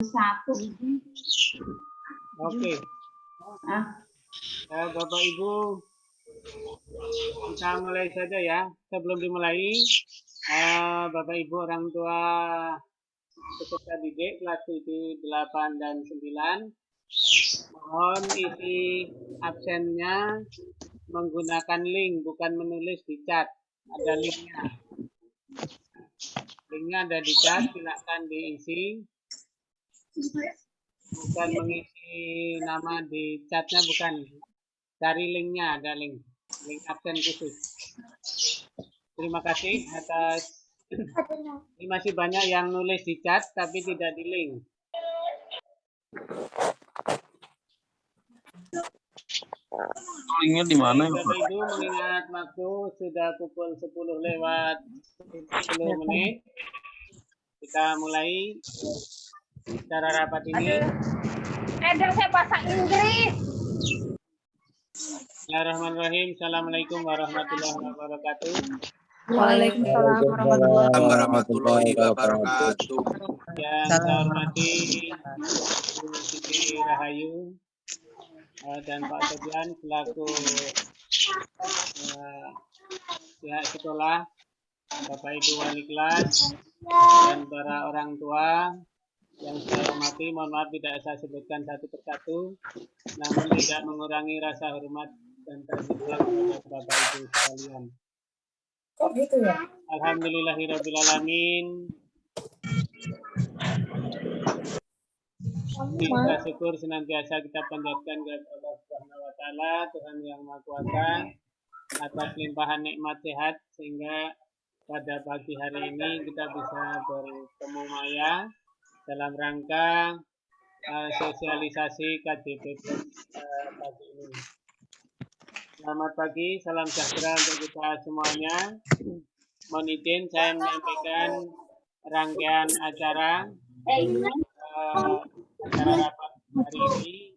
Satu. Oke. Bapak Ibu, kita mulai saja ya. Sebelum dimulai, Bapak Ibu orang tua peserta didik kelas 7, 8, dan 9, mohon isi absennya menggunakan link, bukan menulis di chat. Ada linknya. Linknya ada di chat, silakan diisi. Bukan mengisi nama di chatnya, bukan. Cari linknya, ada link absen khusus. Terima kasih atas. Ini masih banyak yang nulis di chat tapi tidak di link. Linknya di mana? Bapak Ibu, mengingat waktu sudah pukul 10 lewat 10 menit, kita mulai acara rapat ini. Saya bahasa Inggris. Bismillahirrahmanirrahim. Assalamualaikum warahmatullahi wabarakatuh. Waalaikumsalam warahmatullahi wabarakatuh. Yang saya hormati Bu Siti Rahayu dan Pak Sofyan selaku pihak sekolah, Bapak Ibu wali kelas, dan para orang tua yang saya hormati. Mohon maaf tidak saya sebutkan satu persatu, namun tidak mengurangi rasa hormat dan kasih sayang kepada Bapak Ibu sekalian. Kok gitu ya? Alhamdulillahirrahmanirrahim. Kita syukur senantiasa kita panjatkan kepada Allah Subhanahu wa taala, Tuhan yang Maha Kuasa, atas limpahan nikmat sehat sehingga pada pagi hari ini kita bisa bertemu maya dalam rangka sosialisasi KJP pagi ini. Selamat pagi, salam sejahtera untuk kita semuanya. Mohon izin saya menyampaikan rangkaian acara rapat hari ini.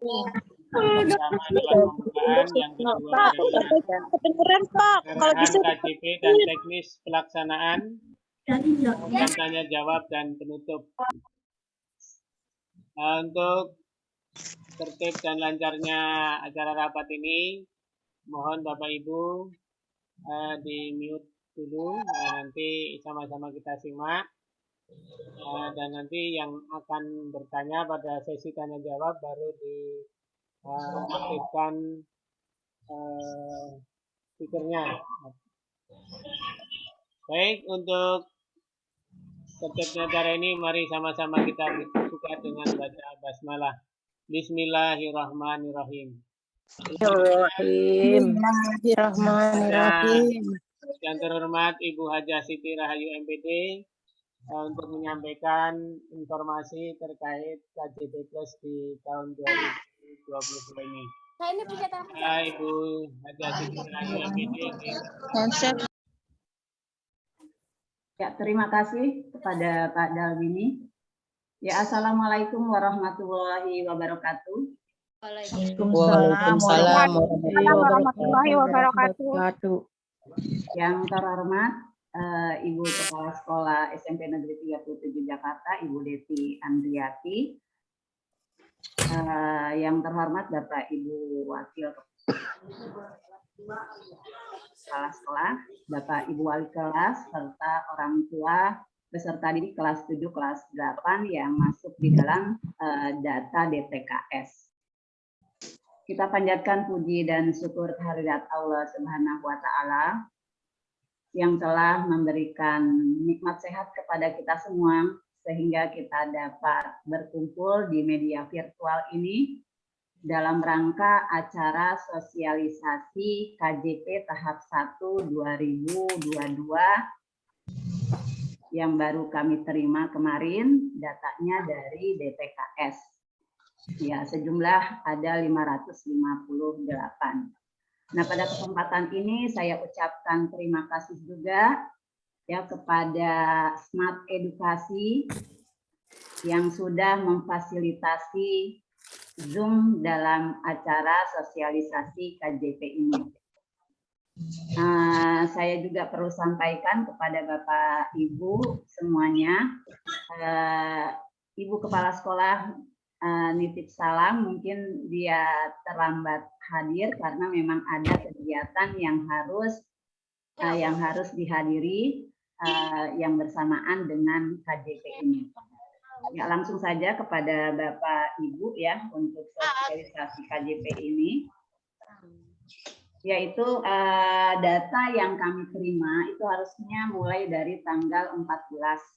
Pertama adalah pembukaan, yang kedua adalah KJP dan teknis pelaksanaan, dan tanya jawab dan penutup. Untuk tertib dan lancarnya acara rapat ini, mohon Bapak Ibu di mute dulu, nanti sama-sama kita simak, dan nanti yang akan bertanya pada sesi tanya jawab baru diaktifkan speakernya. Baik, untuk tertibnya acara ini mari sama-sama kita buka dengan baca basmalah. Bismillahirrahmanirrahim. Bismillahirrahmanirrahim. Yang terhormat Ibu Hajah Siti Rahayu MPD untuk menyampaikan informasi terkait KJP Plus di tahun 2022 ini. Ibu Hajah Siti Rahayu MPD. Ya, terima kasih kepada Pak Dalwini. Ya, assalamualaikum warahmatullahi wabarakatuh. Waalaikumsalam warahmatullahi wabarakatuh. Yang terhormat Ibu Kepala Sekolah SMP Negeri 37 Jakarta, Ibu Devi Andriati. Yang terhormat Bapak Ibu Wakil Kepala Sekolah, Bapak Ibu Wali Kelas, serta orang tua peserta didik kelas 7, kelas 8 yang masuk di dalam data DTKS. Kita panjatkan puji dan syukur kehadirat Allah Subhanahu wa taala yang telah memberikan nikmat sehat kepada kita semua sehingga kita dapat berkumpul di media virtual ini dalam rangka acara sosialisasi KJP tahap 1 2022 yang baru kami terima kemarin, datanya dari DTKS. Ya, sejumlah ada 558. Nah, pada kesempatan ini saya ucapkan terima kasih juga ya kepada Smart Edukasi yang sudah memfasilitasi Zoom dalam acara sosialisasi KJP ini. Saya juga perlu sampaikan kepada Bapak Ibu semuanya, Ibu Kepala Sekolah nitip salam, mungkin dia terlambat hadir karena memang ada kegiatan yang harus dihadiri yang bersamaan dengan KJP ini. Ya, langsung saja kepada Bapak Ibu ya untuk sosialisasi KJP ini, yaitu data yang kami terima itu harusnya mulai dari tanggal 14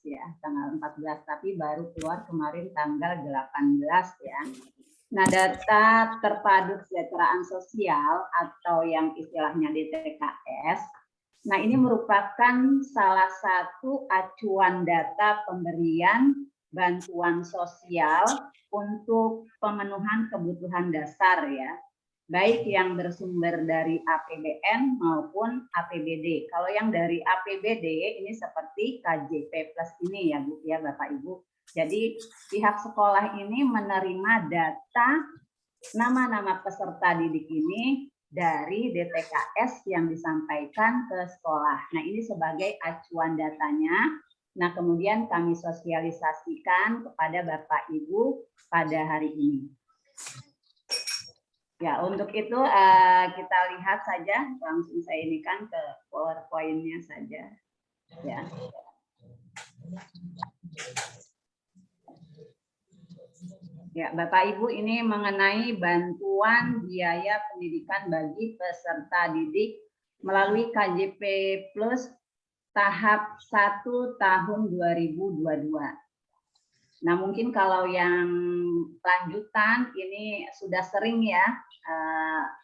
ya, tanggal 14, tapi baru keluar kemarin tanggal 18 ya. Nah, data terpadu kesejahteraan sosial atau yang istilahnya DTKS, nah ini merupakan salah satu acuan data pemberian bantuan sosial untuk pemenuhan kebutuhan dasar ya, baik yang bersumber dari APBN maupun APBD. Kalau yang dari APBD ini seperti KJP Plus ini ya Bu ya Bapak Ibu. Jadi pihak sekolah ini menerima data nama-nama peserta didik ini dari DTKS yang disampaikan ke sekolah. Nah, ini sebagai acuan datanya. Nah, kemudian kami sosialisasikan kepada Bapak Ibu pada hari ini. Ya, untuk itu kita lihat saja, langsung saya inikan ke PowerPoint-nya saja. Ya. Ya, Bapak Ibu, ini mengenai bantuan biaya pendidikan bagi peserta didik melalui KJP Plus tahap 1 tahun 2022. Nah, mungkin kalau yang lanjutan ini sudah sering ya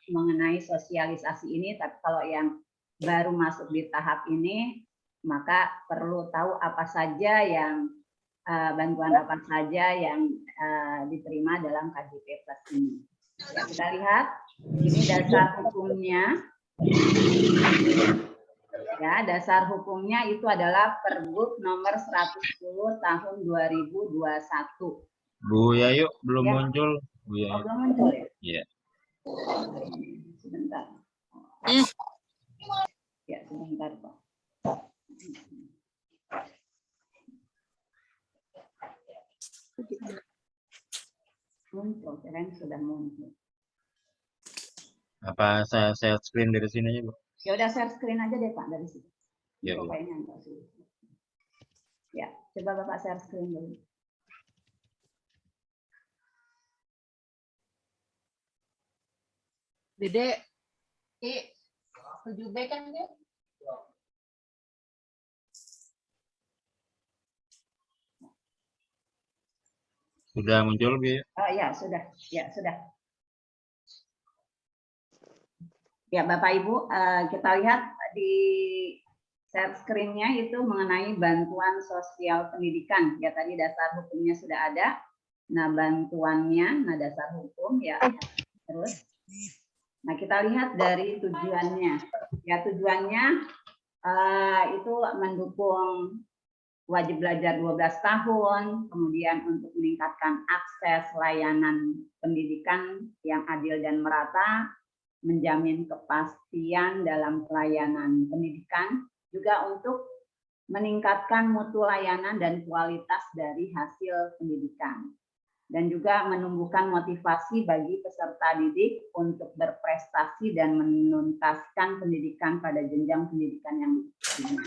mengenai sosialisasi ini, tapi kalau yang baru masuk di tahap ini, maka perlu tahu apa saja yang bantuan apa saja yang diterima dalam KJP Plus ini. Ya, kita lihat, ini dasar hukumnya. Ya, dasar hukumnya itu adalah Pergub nomor 110 tahun 2021. Bu Yayu belum ya. muncul. Bu Yayu. Oh, belum muncul ya? Iya. Sebentar. Ya, sebentar Pak. Muncul, keren sudah muncul. Apa saya share screen dari sini aja, Bu? Ya udah share screen aja deh Pak dari situ. Ya, Bu. Ya, coba Bapak share screen dulu. Dede, 7B kan dia? Sudah muncul, Bu? Oh ya, sudah. Ya, sudah. Ya, Bapak Ibu, kita lihat di share screen-nya itu mengenai bantuan sosial pendidikan. Ya, tadi dasar hukumnya sudah ada. Nah, bantuannya, nah dasar hukum ya. Terus, nah kita lihat dari tujuannya. Ya, tujuannya itu mendukung wajib belajar 12 tahun, kemudian untuk meningkatkan akses layanan pendidikan yang adil dan merata, menjamin kepastian dalam pelayanan pendidikan, juga untuk meningkatkan mutu layanan dan kualitas dari hasil pendidikan, dan juga menumbuhkan motivasi bagi peserta didik untuk berprestasi dan menuntaskan pendidikan pada jenjang pendidikan yang diikuti.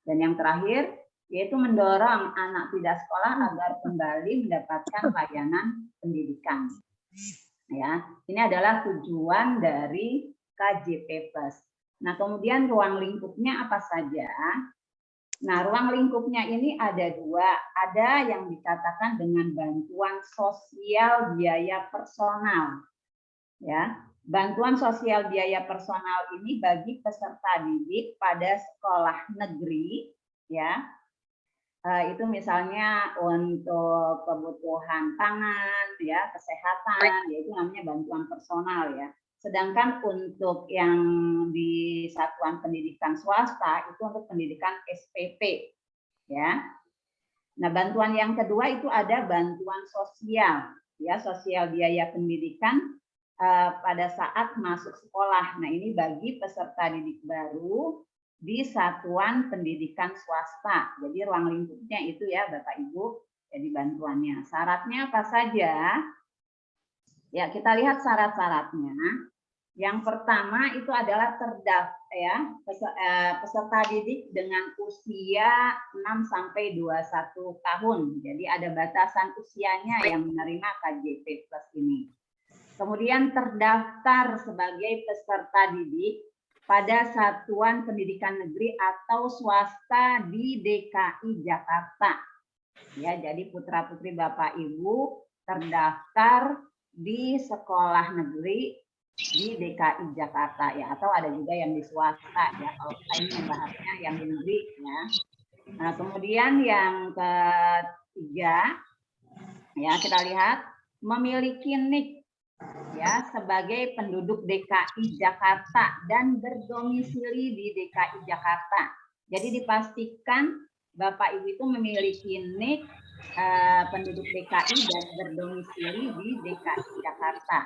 Dan yang terakhir, yaitu mendorong anak tidak sekolah agar kembali mendapatkan layanan pendidikan. Ya, ini adalah tujuan dari KJP Plus. Nah, kemudian ruang lingkupnya apa saja? Nah, ruang lingkupnya ini ada dua. Ada yang dikatakan dengan bantuan sosial biaya personal. Ya, bantuan sosial biaya personal ini bagi peserta didik pada sekolah negeri, ya. Itu misalnya untuk kebutuhan pangan, ya, kesehatan, yaitu namanya bantuan personal ya. Sedangkan untuk yang di satuan pendidikan swasta itu untuk pendidikan SPP, ya. Nah, bantuan yang kedua itu ada bantuan sosial, ya, sosial biaya pendidikan pada saat masuk sekolah. Nah, ini bagi peserta didik baru di satuan pendidikan swasta. Jadi ruang lingkupnya itu ya Bapak Ibu, jadi bantuannya. Syaratnya apa saja? Ya, kita lihat syarat-syaratnya. Yang pertama itu adalah peserta didik dengan usia 6 sampai 21 tahun. Jadi ada batasan usianya yang menerima KJP Plus ini. Kemudian terdaftar sebagai peserta didik pada satuan pendidikan negeri atau swasta di DKI Jakarta. Ya, jadi putra-putri Bapak Ibu terdaftar di sekolah negeri di DKI Jakarta ya, atau ada juga yang di swasta ya, kalau kita ini membahasnya yang di negeri ya. Nah, kemudian yang ketiga ya, kita lihat memiliki NIK ya sebagai penduduk DKI Jakarta dan berdomisili di DKI Jakarta. Jadi dipastikan Bapak Ibu itu memiliki NIK penduduk DKI dan berdomisili di DKI Jakarta.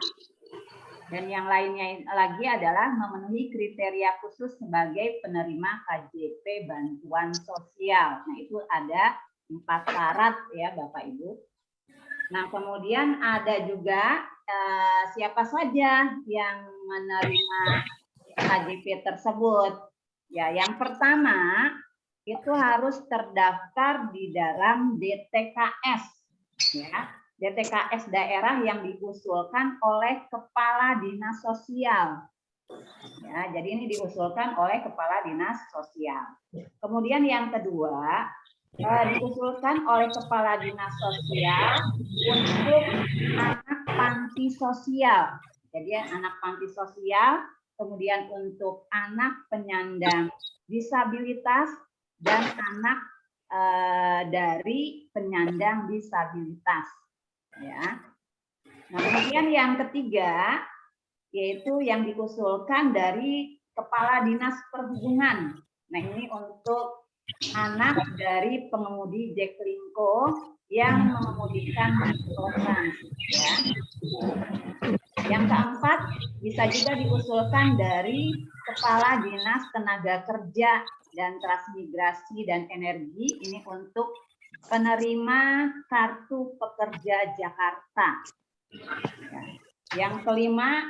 Dan yang lainnya lagi adalah memenuhi kriteria khusus sebagai penerima KJP bantuan sosial. Nah, itu ada 4 syarat ya Bapak Ibu. Nah, kemudian ada juga siapa saja yang menerima KJP tersebut. Ya, yang pertama itu harus terdaftar di dalam DTKS ya. DTKS daerah yang diusulkan oleh Kepala Dinas Sosial. Ya, jadi ini diusulkan oleh Kepala Dinas Sosial. Kemudian yang kedua, diusulkan oleh Kepala Dinas Sosial untuk anak panti sosial. Jadi anak panti sosial, kemudian untuk anak penyandang disabilitas dan anak dari penyandang disabilitas. Ya. Nah, kemudian yang ketiga yaitu yang diusulkan dari Kepala Dinas Perhubungan. Nah, ini untuk anak dari pengemudi Jaklingko yang mengemudikan mikrotrans. Ya. Yang keempat bisa juga diusulkan dari Kepala Dinas Tenaga Kerja dan Transmigrasi dan Energi, ini untuk penerima kartu pekerja Jakarta. Ya. Yang kelima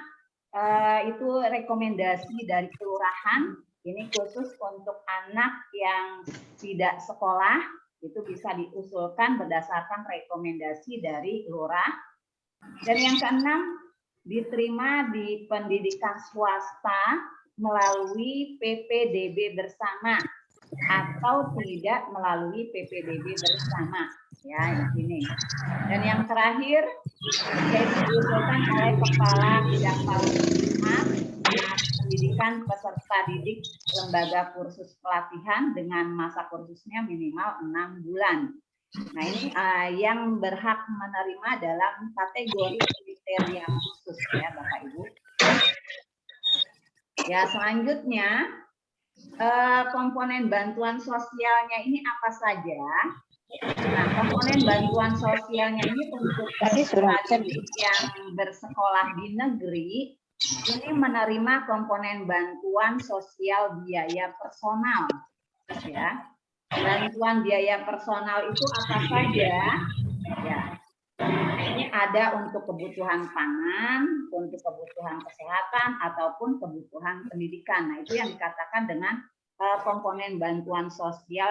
itu rekomendasi dari kelurahan, ini khusus untuk anak yang tidak sekolah, itu bisa diusulkan berdasarkan rekomendasi dari lurah. Dan yang keenam, diterima di pendidikan swasta melalui PPDB bersama atau tidak melalui PPDB bersama ya ini. Dan yang terakhir yaitu diusulkan oleh Kepala Bidang Pendidikan peserta didik lembaga kursus pelatihan dengan masa kursusnya minimal 6 bulan. Nah, ini yang berhak menerima dalam kategori kriteria khusus ya Bapak Ibu. Ya, selanjutnya komponen bantuan sosialnya ini apa saja? Nah, komponen bantuan sosialnya ini untuk peserta didik yang bersekolah di negeri ini menerima komponen bantuan sosial biaya personal. Ya, bantuan biaya personal itu apa saja? Ya, ini ada untuk kebutuhan pangan, untuk kebutuhan kesehatan, ataupun kebutuhan pendidikan. Nah, itu yang dikatakan dengan komponen bantuan sosial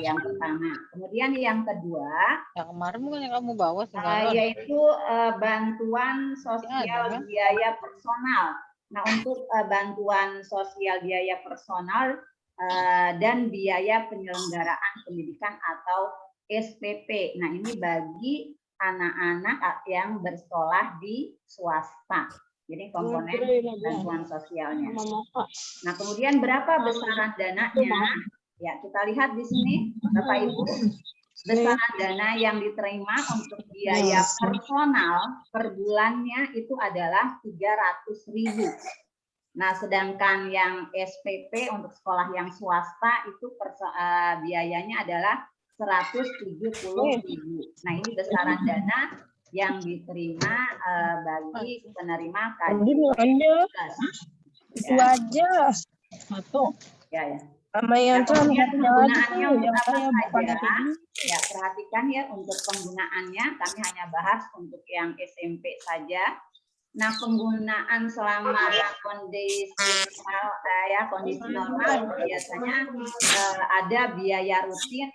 yang pertama. Kemudian yang kedua, yang kemarin bukan yang kamu bawa yaitu bantuan sosial biaya personal. Nah, untuk bantuan sosial biaya personal dan biaya penyelenggaraan pendidikan atau SPP. Nah, ini bagi anak-anak yang bersekolah di swasta. Jadi komponen bantuan sosialnya. Nah, kemudian berapa besaran dananya? Ya, kita lihat di sini, Bapak Ibu. Besaran dana yang diterima untuk biaya personal per bulannya itu adalah 300.000. Nah, sedangkan yang SPP untuk sekolah yang swasta itu biayanya adalah 170.000. Nah, ini besaran dana yang diterima bagi penerima KJP. Itu aja. Satu. Ya, ya. Sama yang kemudian penggunaannya untuk apa saja? ya perhatikan ya untuk penggunaannya, kami hanya bahas untuk yang SMP saja. Nah, penggunaan selama kondisi normal biasanya ada biaya rutin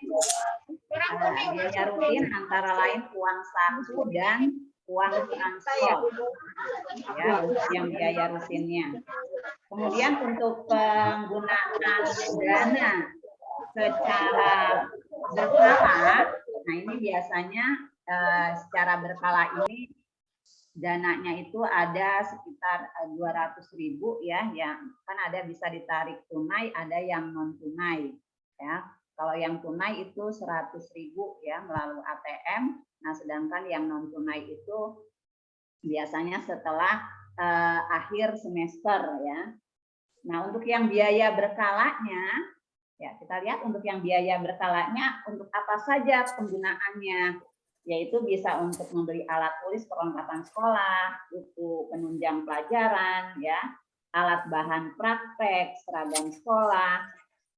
antara lain uang saku dan uang transport, ya yang biaya rutinnya. Kemudian untuk penggunaan dana secara berkala, nah ini biasanya secara berkala ini dananya itu ada sekitar 200.000 ya, yang kan ada bisa ditarik tunai, ada yang non tunai ya. Kalau yang tunai itu 100.000 ya melalui ATM. Nah, sedangkan yang non tunai itu biasanya setelah akhir semester ya. Nah, untuk yang biaya berkalanya ya kita lihat untuk yang biaya berkalanya untuk apa saja penggunaannya, yaitu bisa untuk membeli alat tulis perlengkapan sekolah, buku penunjang pelajaran ya, alat bahan praktek, seragam sekolah,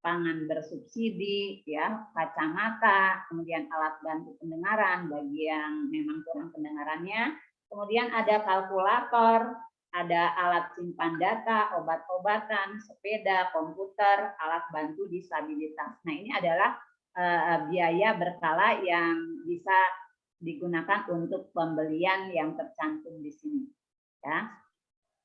pangan bersubsidi ya, kacamata, kemudian alat bantu pendengaran bagi yang memang kurang pendengarannya, kemudian ada kalkulator, ada alat simpan data, obat-obatan, sepeda, komputer, alat bantu disabilitas. Nah, ini adalah biaya berkala yang bisa digunakan untuk pembelian yang tercantum di sini. Ya.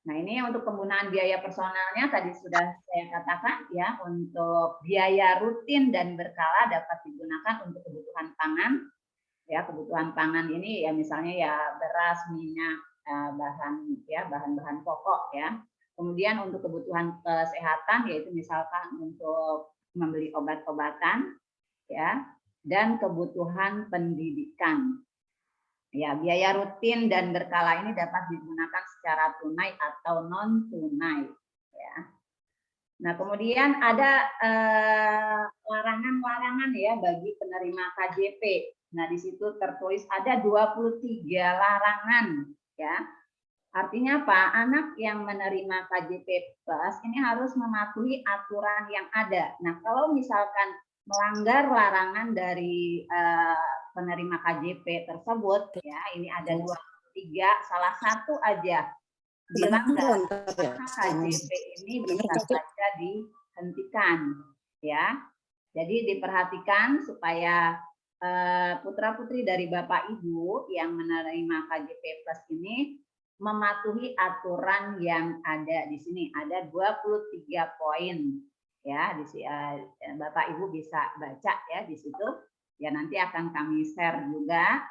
Nah, ini untuk penggunaan biaya personalnya tadi sudah saya katakan ya, untuk biaya rutin dan berkala dapat digunakan untuk kebutuhan pangan. Ya, kebutuhan pangan ini ya misalnya ya beras, minyak, bahan-bahan pokok ya. Kemudian untuk kebutuhan kesehatan yaitu misalkan untuk membeli obat-obatan ya, dan kebutuhan pendidikan. Ya, biaya rutin dan berkala ini dapat digunakan secara tunai atau non tunai ya. Nah, kemudian ada larangan-larangan ya bagi penerima KJP. Nah, di situ tertulis ada 23 larangan ya. Artinya apa? Anak yang menerima KJP Plus ini harus mematuhi aturan yang ada. Nah, kalau misalkan melanggar larangan dari penerima KJP tersebut ya, ini ada 23, salah satu aja dilanggar, maka KJP ini bisa saja dihentikan ya. Jadi diperhatikan supaya putra-putri dari Bapak Ibu yang menerima KJP Plus ini mematuhi aturan yang ada di sini. Ada 23 poin ya, Bapak Ibu bisa baca ya di situ. Ya, nanti akan kami share juga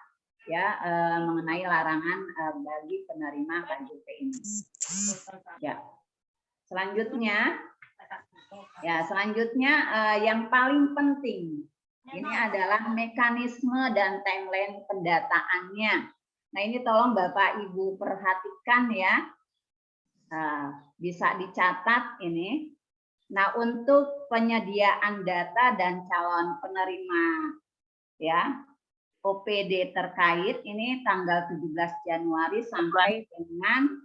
ya mengenai larangan bagi penerima KJP ini. Ya. Selanjutnya yang paling penting ini adalah mekanisme dan timeline pendataannya. Nah, ini tolong Bapak Ibu perhatikan ya. Bisa dicatat ini. Nah, untuk penyediaan data dan calon penerima ya OPD terkait ini tanggal 17 Januari sampai dengan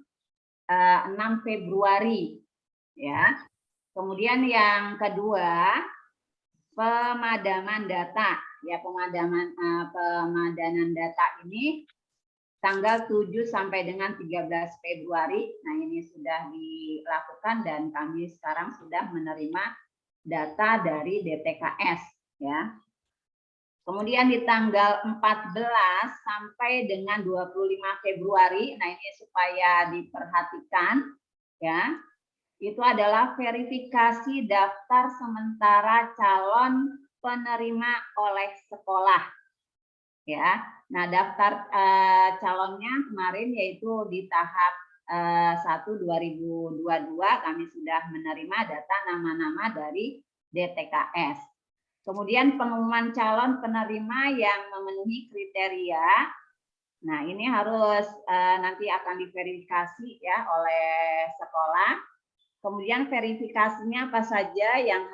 6 Februari ya. Kemudian yang kedua pemadaman data ya, pemadanan data ini tanggal 7 sampai dengan 13 Februari. Nah, ini sudah dilakukan dan kami sekarang sudah menerima data dari DTKS ya. Kemudian di tanggal 14 sampai dengan 25 Februari, nah ini supaya diperhatikan ya, itu adalah verifikasi daftar sementara calon penerima oleh sekolah ya. Nah, daftar calonnya kemarin yaitu di tahap 1 2022 kami sudah menerima data nama-nama dari DTKS. Kemudian pengumuman calon penerima yang memenuhi kriteria. Nah, ini harus nanti akan diverifikasi ya oleh sekolah. Kemudian verifikasinya apa saja yang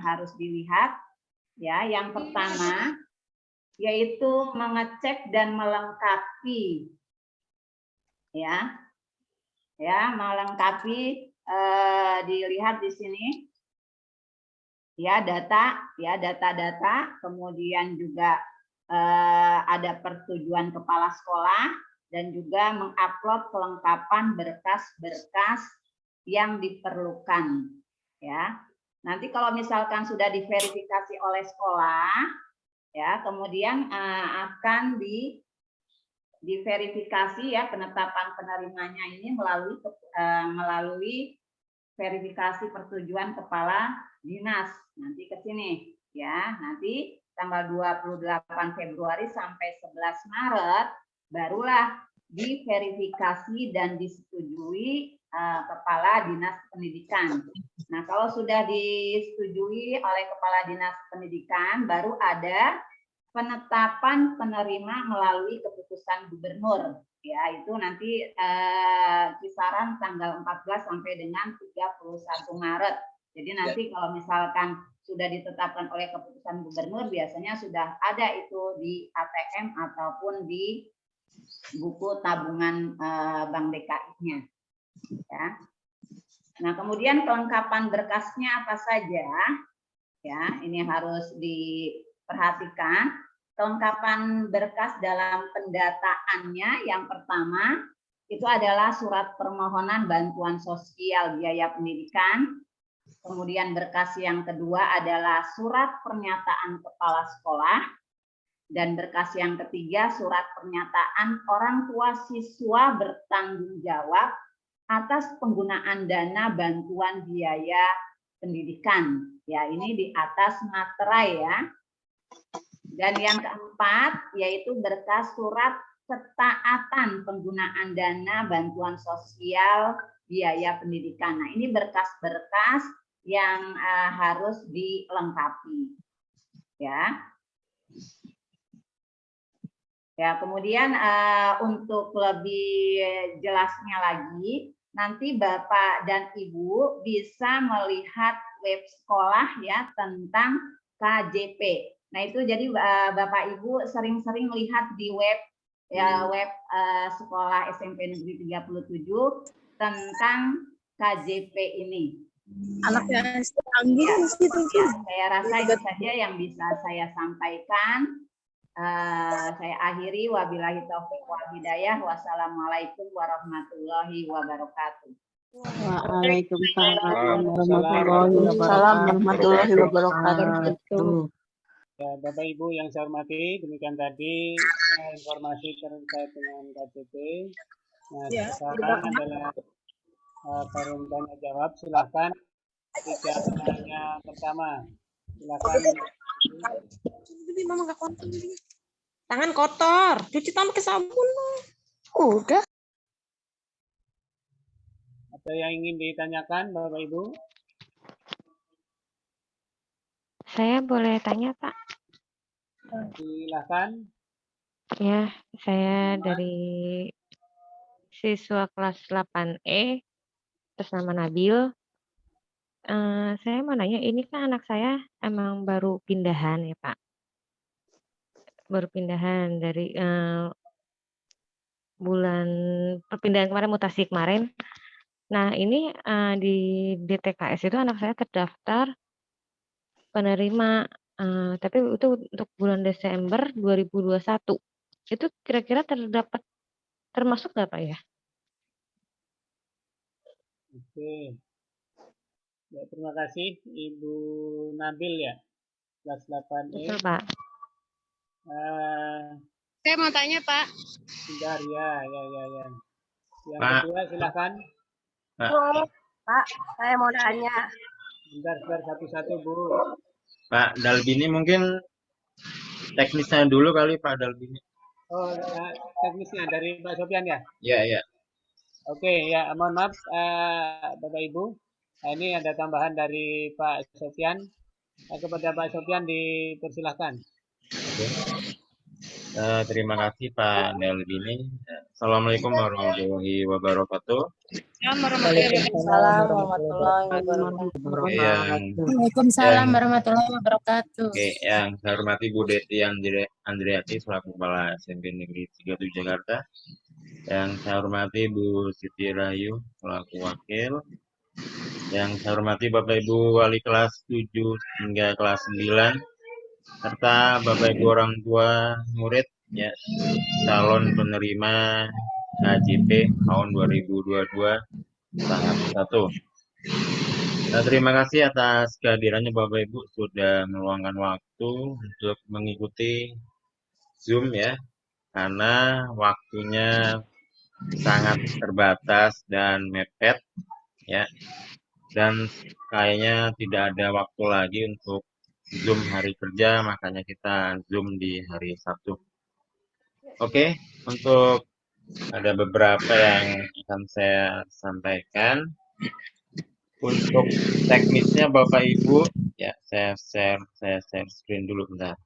harus dilihat ya. Yang pertama yaitu mengecek dan melengkapi ya. Ya, melengkapi dilihat di sini ya data-data, kemudian juga ada persetujuan kepala sekolah dan juga mengupload kelengkapan berkas-berkas yang diperlukan, ya. Nanti kalau misalkan sudah diverifikasi oleh sekolah, ya, kemudian akan diverifikasi, ya, penetapan penerimanya ini melalui verifikasi persetujuan kepala dinas. Nanti ke sini, ya. Nanti tanggal 28 Februari sampai 11 Maret barulah diverifikasi dan disetujui kepala dinas pendidikan. Nah, kalau sudah disetujui oleh kepala dinas pendidikan, baru ada penetapan penerima melalui keputusan gubernur. Ya, itu nanti kisaran tanggal 14 sampai dengan 31 Maret. Jadi nanti kalau misalkan sudah ditetapkan oleh keputusan gubernur, biasanya sudah ada itu di ATM ataupun di buku tabungan Bank DKI-nya. Ya. Nah, kemudian kelengkapan berkasnya apa saja? Ya, ini harus diperhatikan. Kelengkapan berkas dalam pendataannya yang pertama itu adalah surat permohonan bantuan sosial biaya pendidikan. Kemudian berkas yang kedua adalah surat pernyataan kepala sekolah. Dan berkas yang ketiga surat pernyataan orang tua siswa bertanggung jawab atas penggunaan dana bantuan biaya pendidikan. Ya, ini di atas materai, ya. Dan yang keempat yaitu berkas surat ketaatan penggunaan dana bantuan sosial biaya pendidikan. Nah, ini berkas-berkas yang harus dilengkapi. Ya. Ya, kemudian untuk lebih jelasnya lagi, nanti Bapak dan Ibu bisa melihat web sekolah, ya, tentang KJP. Nah, itu jadi Bapak Ibu sering-sering lihat di web, ya, web sekolah SMP Negeri 37 tentang KJP ini. Anaknya canggih gitu. Ya, saya rasa itu saja yang bisa saya sampaikan. Saya akhiri, wabillahi taufiq wal hidayah. Wassalamualaikum warahmatullahi wabarakatuh. Waalaikumsalam warahmatullahi wabarakatuh. Ya, Bapak Ibu yang saya hormati, demikian tadi informasi terkait dengan KJP. Nah, sekarang adalah forum tanya jawab. Silakan tiga pertanyaan pertama. Silakan. Mama nggak konten. Tangan kotor, cuci tangan pakai sabun. Udah. Ada yang ingin ditanyakan, Bapak Ibu? Saya boleh tanya, Pak? Silakan. Ya, saya dari siswa kelas 8E, atas nama Nabil. Saya mau nanya, ini kan anak saya emang baru pindahan ya, Pak? Baru pindahan dari bulan perpindahan kemarin, mutasi kemarin. Nah, ini di DTKS itu anak saya terdaftar penerima, tapi itu untuk bulan Desember 2021. Itu kira-kira termasuk nggak, Pak, ya? Oke. Ya, terima kasih Ibu Nabil, ya, kelas 8E. Betul, Pak. Saya mau tanya, Pak. Sebentar, ya. Yang Pak. kedua, silakan. Pak, saya mau tanya. Sebentar, satu-satu, Bu. Pak Dalbini mungkin teknisnya dulu kali, Pak Dalbini. Oh, teknisnya dari Pak Sofian, ya? Iya. Oke, ya, mohon maaf Bapak Ibu. Ini ada tambahan dari Pak Sofian. Kepada Pak Sofian dipersilahkan. Oke. Terima kasih Pak Dalbini. Assalamualaikum warahmatullahi wabarakatuh. Waalaikumsalam warahmatullahi wabarakatuh. Waalaikumsalam warahmatullahi wabarakatuh. Oke, yang saya hormati Bu Deti Andriati selaku Kepala SMP Negeri 37 Jakarta. Yang saya hormati Bu Siti Rahayu selaku Wakil. Yang saya hormati Bapak Ibu Wali kelas 7 hingga kelas 9, serta Bapak Ibu orang tua murid, ya, calon penerima KJP tahun 2022 tahap 1. Nah, terima kasih atas kehadirannya Bapak Ibu sudah meluangkan waktu untuk mengikuti Zoom ya, karena waktunya sangat terbatas dan mepet ya, dan kayaknya tidak ada waktu lagi untuk Zoom hari kerja, makanya kita Zoom di hari Sabtu. Oke, untuk ada beberapa yang akan saya sampaikan. Untuk teknisnya Bapak Ibu, ya saya share screen dulu bentar.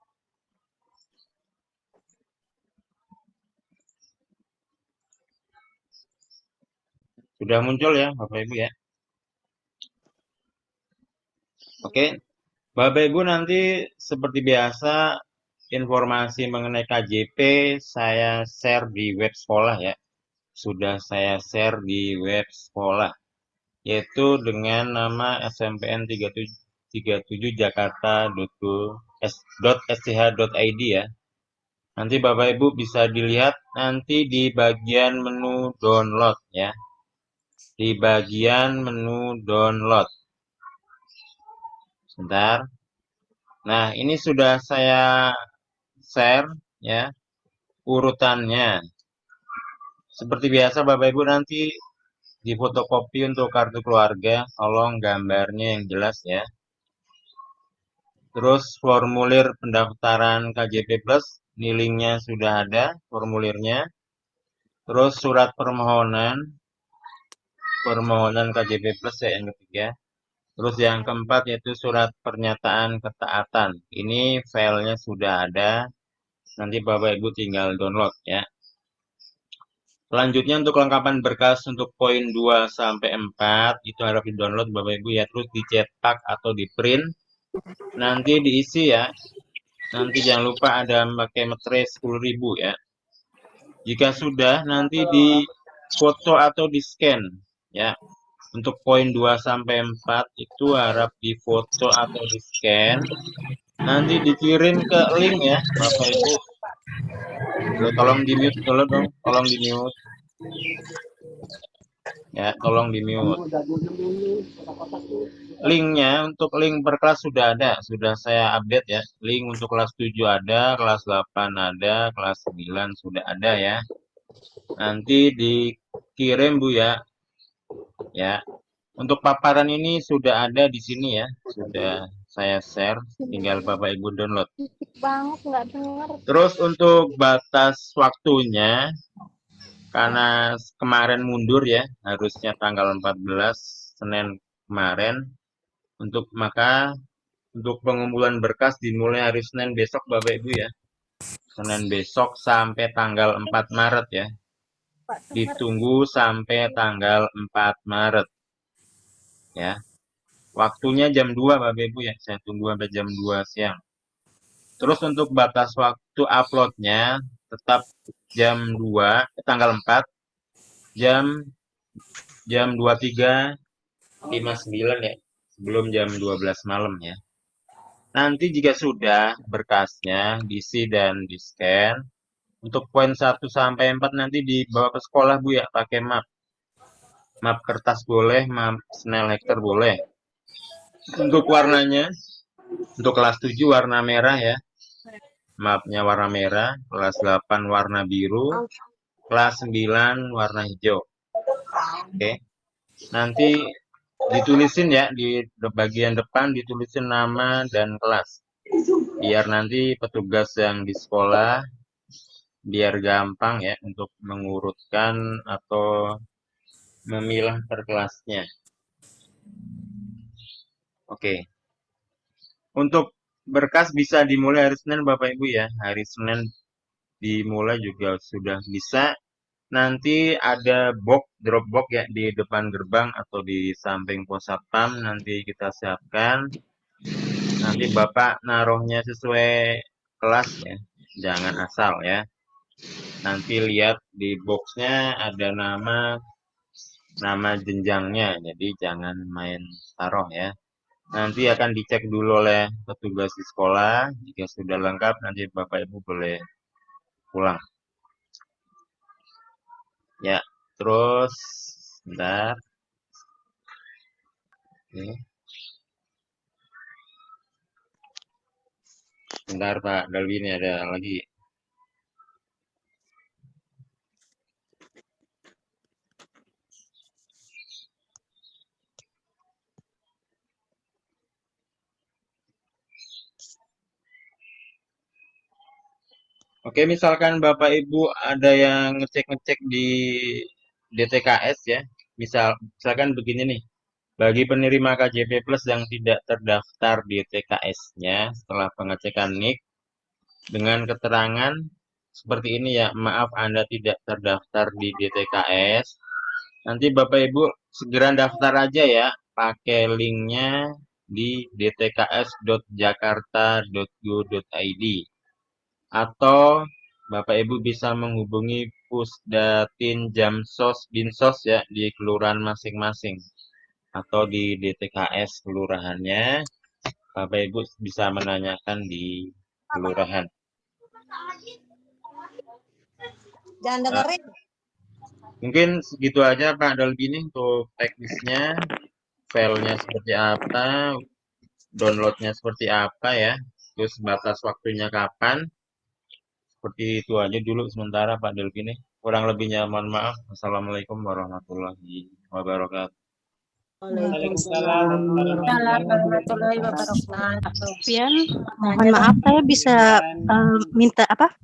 Sudah muncul ya Bapak Ibu ya. Oke, Bapak Ibu nanti seperti biasa informasi mengenai KJP saya share di web sekolah ya. Sudah saya share di web sekolah, yaitu dengan nama SMPN 37 jakarta.sch.id ya. Nanti Bapak Ibu bisa dilihat nanti di bagian menu download ya. Di bagian menu download. Sebentar. Nah, ini sudah saya share ya urutannya. Seperti biasa Bapak Ibu nanti di fotokopi untuk kartu keluarga, tolong gambarnya yang jelas ya. Terus formulir pendaftaran KJP Plus, ini linknya sudah ada formulirnya. Terus surat permohonan KJP Plus ya yang ketiga. Terus yang keempat yaitu surat pernyataan ketaatan. Ini filenya sudah ada. Nanti Bapak Ibu tinggal download ya. Selanjutnya untuk kelengkapan berkas untuk poin 2 sampai 4 itu harus di-download Bapak Ibu ya, terus dicetak atau di-print. Nanti diisi ya. Nanti jangan lupa ada pakai materai 10.000 ya. Jika sudah nanti di foto atau di scan ya. Untuk poin 2 sampai 4 itu harap di foto atau di scan. Nanti dikirim ke link ya, Bapak Ibu. Tolong di-mute dulu dong, tolong di-mute. Ya, tolong di-mute. Linknya untuk link per kelas sudah ada, sudah saya update ya. Link untuk kelas 7 ada, kelas 8 ada, kelas 9 sudah ada ya. Nanti dikirim Bu ya. Ya. Untuk paparan ini sudah ada di sini ya. Sudah saya share, tinggal Bapak Ibu download. Terus untuk batas waktunya, karena kemarin mundur ya, harusnya tanggal 14 Senin kemarin, untuk pengumpulan berkas dimulai hari Senin besok Bapak Ibu ya. Senin besok sampai tanggal 4 Maret ya. Ditunggu sampai tanggal 4 Maret. Ya. Waktunya jam 2 Bapak Ibu ya. Saya tunggu sampai jam 2 siang. Terus untuk batas waktu uploadnya tetap jam 2, tanggal 4, jam 23.59 ya. Sebelum jam 12 malam ya. Nanti jika sudah berkasnya diisi dan di-scan, untuk poin 1 sampai 4 nanti dibawa ke sekolah Bu ya, pakai map. Map kertas boleh, map Snell Lecter boleh. Untuk warnanya, untuk kelas 7 warna merah ya. Mapnya warna merah, kelas 8 warna biru, kelas 9 warna hijau. Oke. Nanti ditulisin ya di bagian depan, ditulisin nama dan kelas. Biar nanti petugas yang di sekolah biar gampang ya untuk mengurutkan atau memilah per kelasnya. Oke. Untuk berkas bisa dimulai hari Senin Bapak Ibu ya. Hari Senin dimulai juga sudah bisa. Nanti ada drop box ya di depan gerbang atau di samping pos satpam nanti kita siapkan. Nanti Bapak naruhnya sesuai kelas ya. Jangan asal ya. Nanti lihat di boxnya ada nama nama jenjangnya, jadi jangan main taruh ya. Nanti akan dicek dulu oleh petugas di sekolah. Jika sudah lengkap, nanti Bapak Ibu boleh pulang. Ya, terus bentar. Oke. Bentar Pak Dalwi, ini ada lagi. Oke, misalkan Bapak Ibu ada yang ngecek-ngecek di DTKS ya. Misalkan begini nih. Bagi penerima KJP Plus yang tidak terdaftar di DTKS-nya setelah pengecekan NIK dengan keterangan seperti ini ya, maaf Anda tidak terdaftar di DTKS. Nanti Bapak Ibu segera daftar aja ya, pakai linknya di dtks.jakarta.go.id atau Bapak Ibu bisa menghubungi Pusdatin Jamsos Dinsos ya di kelurahan masing-masing atau di DTKS kelurahannya. Bapak Ibu bisa menanyakan di kelurahan. Jangan Nah, dengerin. mungkin segitu aja Pak Dalbi ini untuk teknisnya, filenya seperti apa, downloadnya seperti apa ya, terus batas waktunya kapan. Seperti itu aja dulu sementara Pak Dalbi ini. Kurang lebihnya mohon maaf. Assalamualaikum warahmatullahi wabarakatuh. Waalaikumsalam Warahmatullahi warahmatullahi wabarakatuh. Pian, mohon maaf saya bisa minta apa?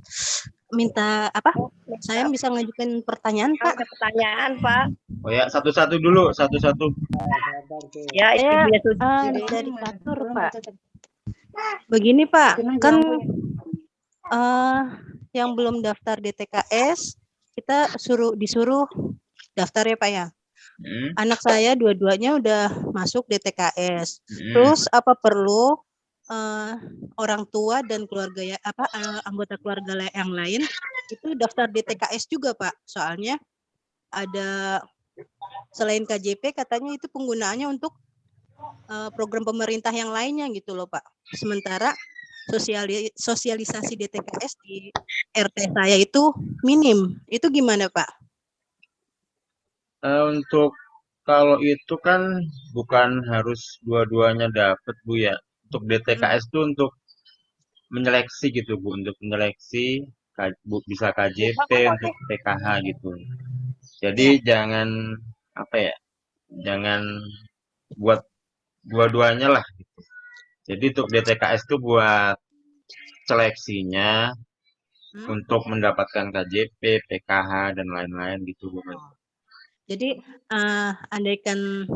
Saya bisa ngajukan pertanyaan, Pak. Ada pertanyaan, Pak. Oh ya, satu-satu dulu, satu-satu. Ya, Saya Ibu Suci. dari kantor, Pak. Begini, Pak, kan yang belum daftar DTKS kita disuruh daftar ya, Pak ya. Anak saya dua-duanya udah masuk DTKS. Terus apa perlu orang tua dan keluarga anggota keluarga yang lain itu daftar DTKS juga, Pak? Soalnya ada selain KJP katanya itu penggunaannya untuk program pemerintah yang lainnya gitu loh, Pak. Sementara sosialisasi DTKS di RT saya itu minim. Itu gimana, Pak? Untuk kalau itu kan bukan harus dua-duanya dapat Bu ya. Untuk DTKS itu untuk menyeleksi gitu Bu, untuk menyeleksi bisa KJP untuk PKH gitu. Jadi jangan apa ya, jangan buat dua-duanya lah gitu. Jadi untuk DTKS itu buat seleksinya untuk mendapatkan KJP, PKH dan lain-lain gitu Bu. Jadi andaikan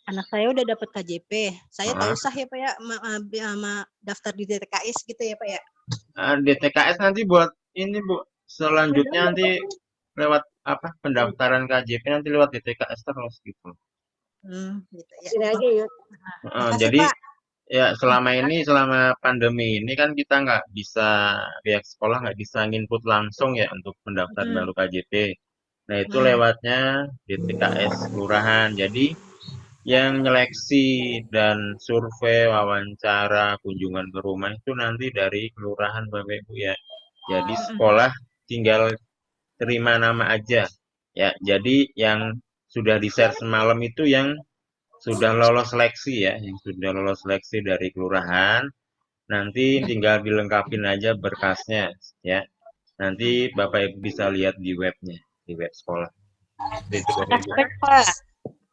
anak saya udah dapat KJP, saya tak usah ya Pak ya daftar di DTKS gitu ya Pak ya. DTKS nanti buat ini Bu, selanjutnya nanti lewat pendaftaran KJP nanti lewat DTKS terus gitu. Gitu ya. Sini aja, Yud. Jadi ya selama pandemi ini kan kita nggak bisa, pihak sekolah nggak bisa nginput langsung ya untuk pendaftar baru KJP. Nah itu lewatnya DTKS kelurahan. Jadi yang nyeleksi dan survei, wawancara, kunjungan ke rumah itu nanti dari kelurahan Bapak Ibu ya. Jadi sekolah tinggal terima nama aja ya. Jadi yang sudah di-share semalam itu yang sudah lolos seleksi ya, yang sudah lolos seleksi dari kelurahan, nanti tinggal dilengkapin aja berkasnya ya. Nanti Bapak Ibu bisa lihat di webnya, di web sekolah. Itu Bapak Ibu. Pak.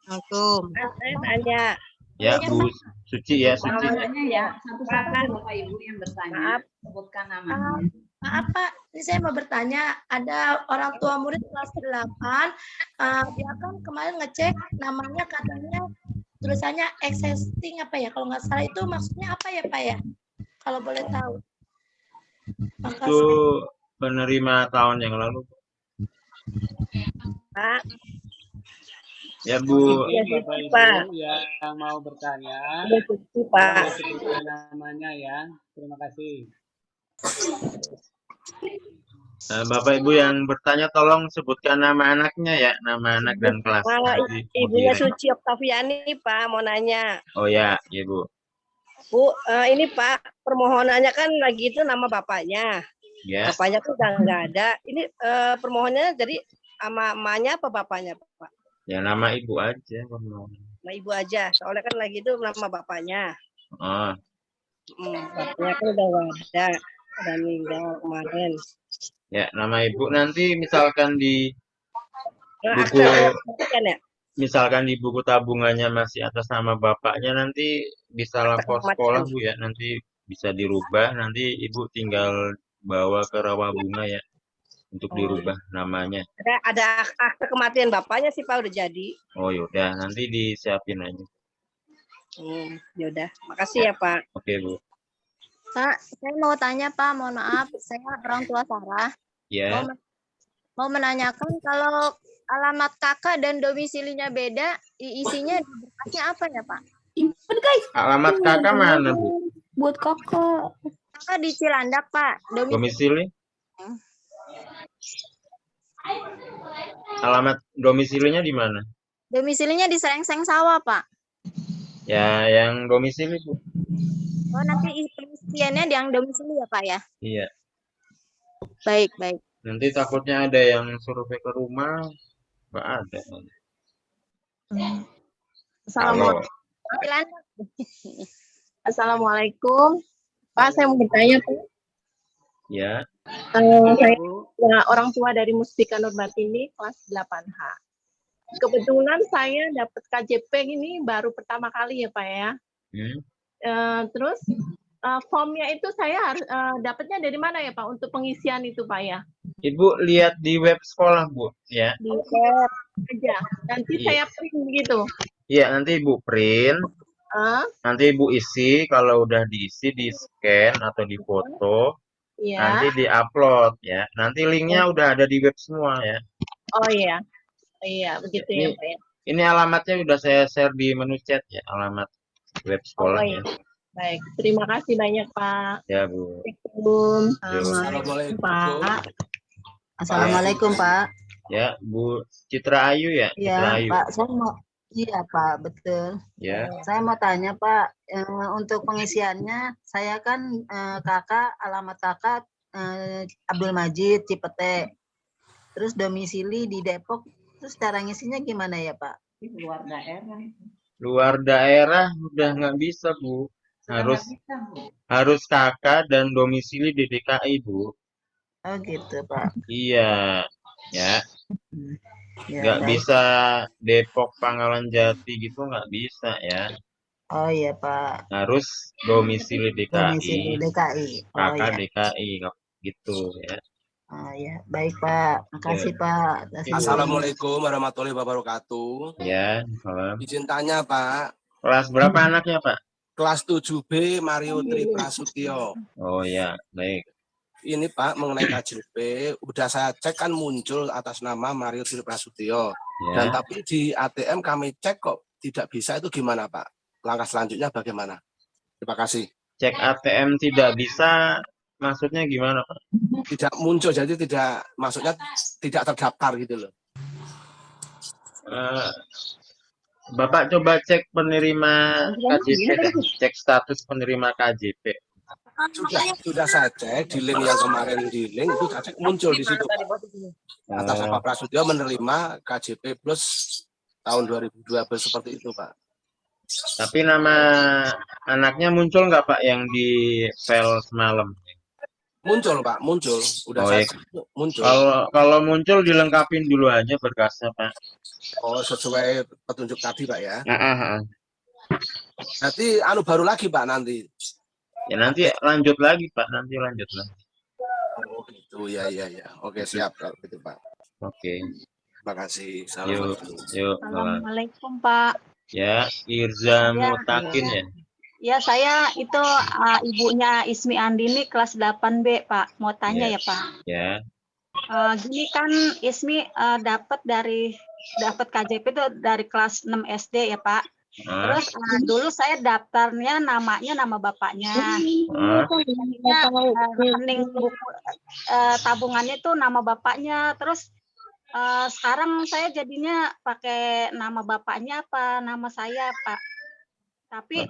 Assalamualaikum. Saya tanya. Ya Bu Suci ya, Suci. Namanya ya, satu-satu Bapak Ibu yang bertanya, sebutkan namanya. Maaf Pak, ini saya mau bertanya, ada orang tua murid kelas 8, dia kan kemarin ngecek namanya katanya tulisannya existing apa ya, kalau nggak salah itu maksudnya apa ya Pak ya, kalau boleh tahu. Itu penerima tahun yang lalu. Pak. Ya Bu. Ya, Bapak Ibu yang mau bertanya, Pak. sebutkan namanya ya. Terima kasih. Bapak Ibu yang bertanya tolong sebutkan nama anaknya ya, nama anak dan kelas. Nanti Ibunya kirim. Suci Oktaviani, Pak, mau nanya. Oh ya, Ibu. Bu, ini Pak, permohonannya kan lagi itu nama bapaknya. Ya. Bapaknya tuh udah nggak ada. Ini permohonannya jadi sama emaknya apa bapaknya, Pak? Ya nama Ibu aja. Nah, Ibu aja. Soalnya kan lagi itu nama bapaknya. Oh. Bapaknya kan udah nggak ada. Udah meninggal kemarin. Ya, nama Ibu nanti misalkan di buku misalkan di buku tabungannya masih atas nama bapaknya, nanti bisa lapor sekolah Bu ya, nanti bisa dirubah, nanti Ibu tinggal bawa ke rawa bunga ya untuk dirubah namanya. Ada akte kematian bapaknya sih Pak, udah jadi. Oh yaudah, nanti disiapin aja. Yaudah, makasih ya Pak. Oke Bu. Pak, saya mau tanya Pak, mohon maaf, saya orang tua Sarah. Ya. Mau menanyakan kalau alamat kakak dan domisilinya beda, isinya di berkasnya apa ya Pak? Alamat kakak mana Bu? Buat kakak. Kakak di Cilandak Pak. Domisili? Alamat domisilinya di mana? Domisilinya di Serengseng Sawah Pak. Ya, yang domisili Bu. Oh, nanti isiannya yang domisili ya Pak ya? Iya. Baik. Nanti takutnya ada yang survei ke rumah, nggak ada. Assalamualaikum. Pak, saya mau bertanya Pak. Ya. Saya orang tua dari Mustika Nurbatini kelas 8H. Kebetulan saya dapat KJP ini baru pertama kali ya Pak ya. Terus formnya itu saya harus dapatnya dari mana ya Pak untuk pengisian itu Pak ya? Ibu lihat di web sekolah Bu ya. Di web aja. Nanti saya print gitu. Iya, nanti Ibu print. Nanti Ibu isi, kalau udah diisi di scan atau di foto. Nanti di-upload ya. Nanti linknya udah ada di web semua ya. Oh iya. Iya, begitu ya Pak ya. Ini alamatnya udah saya share di menu chat ya, alamat web sekolahnya. Baik, terima kasih banyak Pak. Ya Bu. Assalamualaikum Pak. Assalamualaikum Pak. Ya Bu Citra Ayu ya. Iya Pak, saya mau. Iya Pak, betul. Ya. Saya mau tanya Pak, untuk pengisiannya saya kan kakak, alamat kakak Abdul Majid Cipete. Terus domisili di Depok. Terus cara ngisinya gimana ya Pak? Luar daerah. Luar daerah udah nggak bisa Bu. Harus kakak dan domisili di DKI Bu. Oh gitu Pak. Iya, ya. Nggak bisa Depok, Pangkalan Jati gitu nggak bisa ya. Oh iya Pak. Harus domisili DKI. Domisili DKI. Kakak DKI gitu ya. Oh ya, baik Pak. Makasih Pak. Assalamualaikum warahmatullahi wabarakatuh. Ya, salam. Izin tanya Pak. Kelas berapa anaknya Pak? Kelas 7B Mario Tri Prasutyo. Oh ya, baik. Ini Pak mengenai KJP, udah saya cek kan muncul atas nama Mario Tri Prasutyo. Ya. Dan tapi di ATM kami cek kok tidak bisa, itu gimana Pak? Langkah selanjutnya bagaimana? Terima kasih. Cek ATM tidak bisa, maksudnya gimana Pak? Tidak muncul, jadi tidak, maksudnya tidak terdaftar gitu loh. Bapak coba cek penerima KJP, cek status penerima KJP. Sudah saya cek di link yang kemarin di link itu saya cek muncul di situ. Atas nama Prasutyo menerima KJP Plus tahun 2012 seperti itu Pak. Tapi nama anaknya muncul nggak Pak yang di file semalam? Muncul Pak, muncul. Udah saya cek, muncul. Kalau muncul dilengkapin dulu aja berkasnya Pak. Oh, sesuai petunjuk tadi Pak ya. Nanti baru lagi Pak nanti. Ya nanti lanjut lagi Pak, nanti lanjut lagi. Oh gitu, ya. Oke siap kalau gitu Pak. Oke. Terima kasih. Assalamualaikum Pak. Ya, Irza Mutakin ya. Ya, saya itu ibunya Ismi Andini kelas 8B, Pak. Mau tanya ya, Pak. Ya. Gini kan Ismi dapat KJP itu dari kelas 6 SD ya, Pak. Terus dulu saya daftarnya namanya nama bapaknya. Jadinya rekening buku tabungannya itu nama bapaknya. Terus sekarang saya jadinya pakai nama bapaknya apa nama saya, Pak. Tapi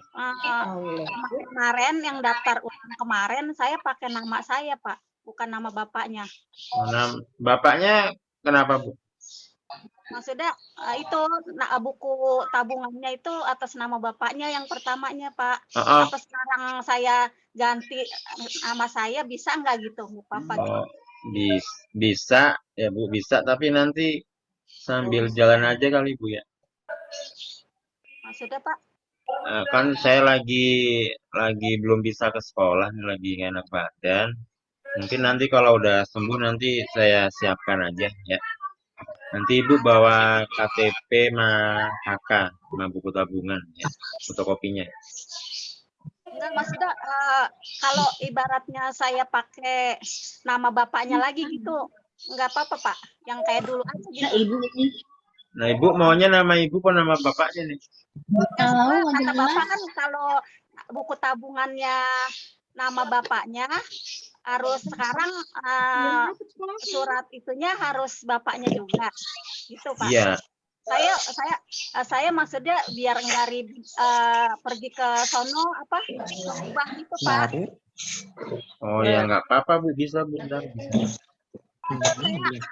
kemarin yang daftar ulang kemarin saya pakai nama saya, Pak, bukan nama bapaknya. Nama bapaknya kenapa, Bu? Maksudnya itu buku tabungannya itu atas nama bapaknya yang pertamanya, Pak. Apa sekarang saya ganti nama saya bisa nggak gitu, Bu Papa? Oh, bisa ya Bu, bisa. Tapi nanti sambil jalan aja kali Bu ya. Maksudnya Pak? Kan saya lagi belum bisa ke sekolah, lagi nggak enak badan. Mungkin nanti kalau udah sembuh nanti saya siapkan aja ya. Nanti Ibu bawa KTP sama HK sama buku tabungan ya, fotokopinya. Enggak, maksudnya kalau ibaratnya saya pakai nama bapaknya lagi gitu, enggak apa-apa Pak, yang kayak dulu aja gitu. Nah Ibu maunya nama Ibu apa nama bapaknya nih? Kata Bapak kan kalau buku tabungannya nama bapaknya, harus sekarang surat itunya harus bapaknya juga, gitu Pak. Iya. Saya maksudnya biar nggak pergi ke sono apa ubah gitu Pak. Oh ya nggak apa-apa Bu, bisa Bu, bisa.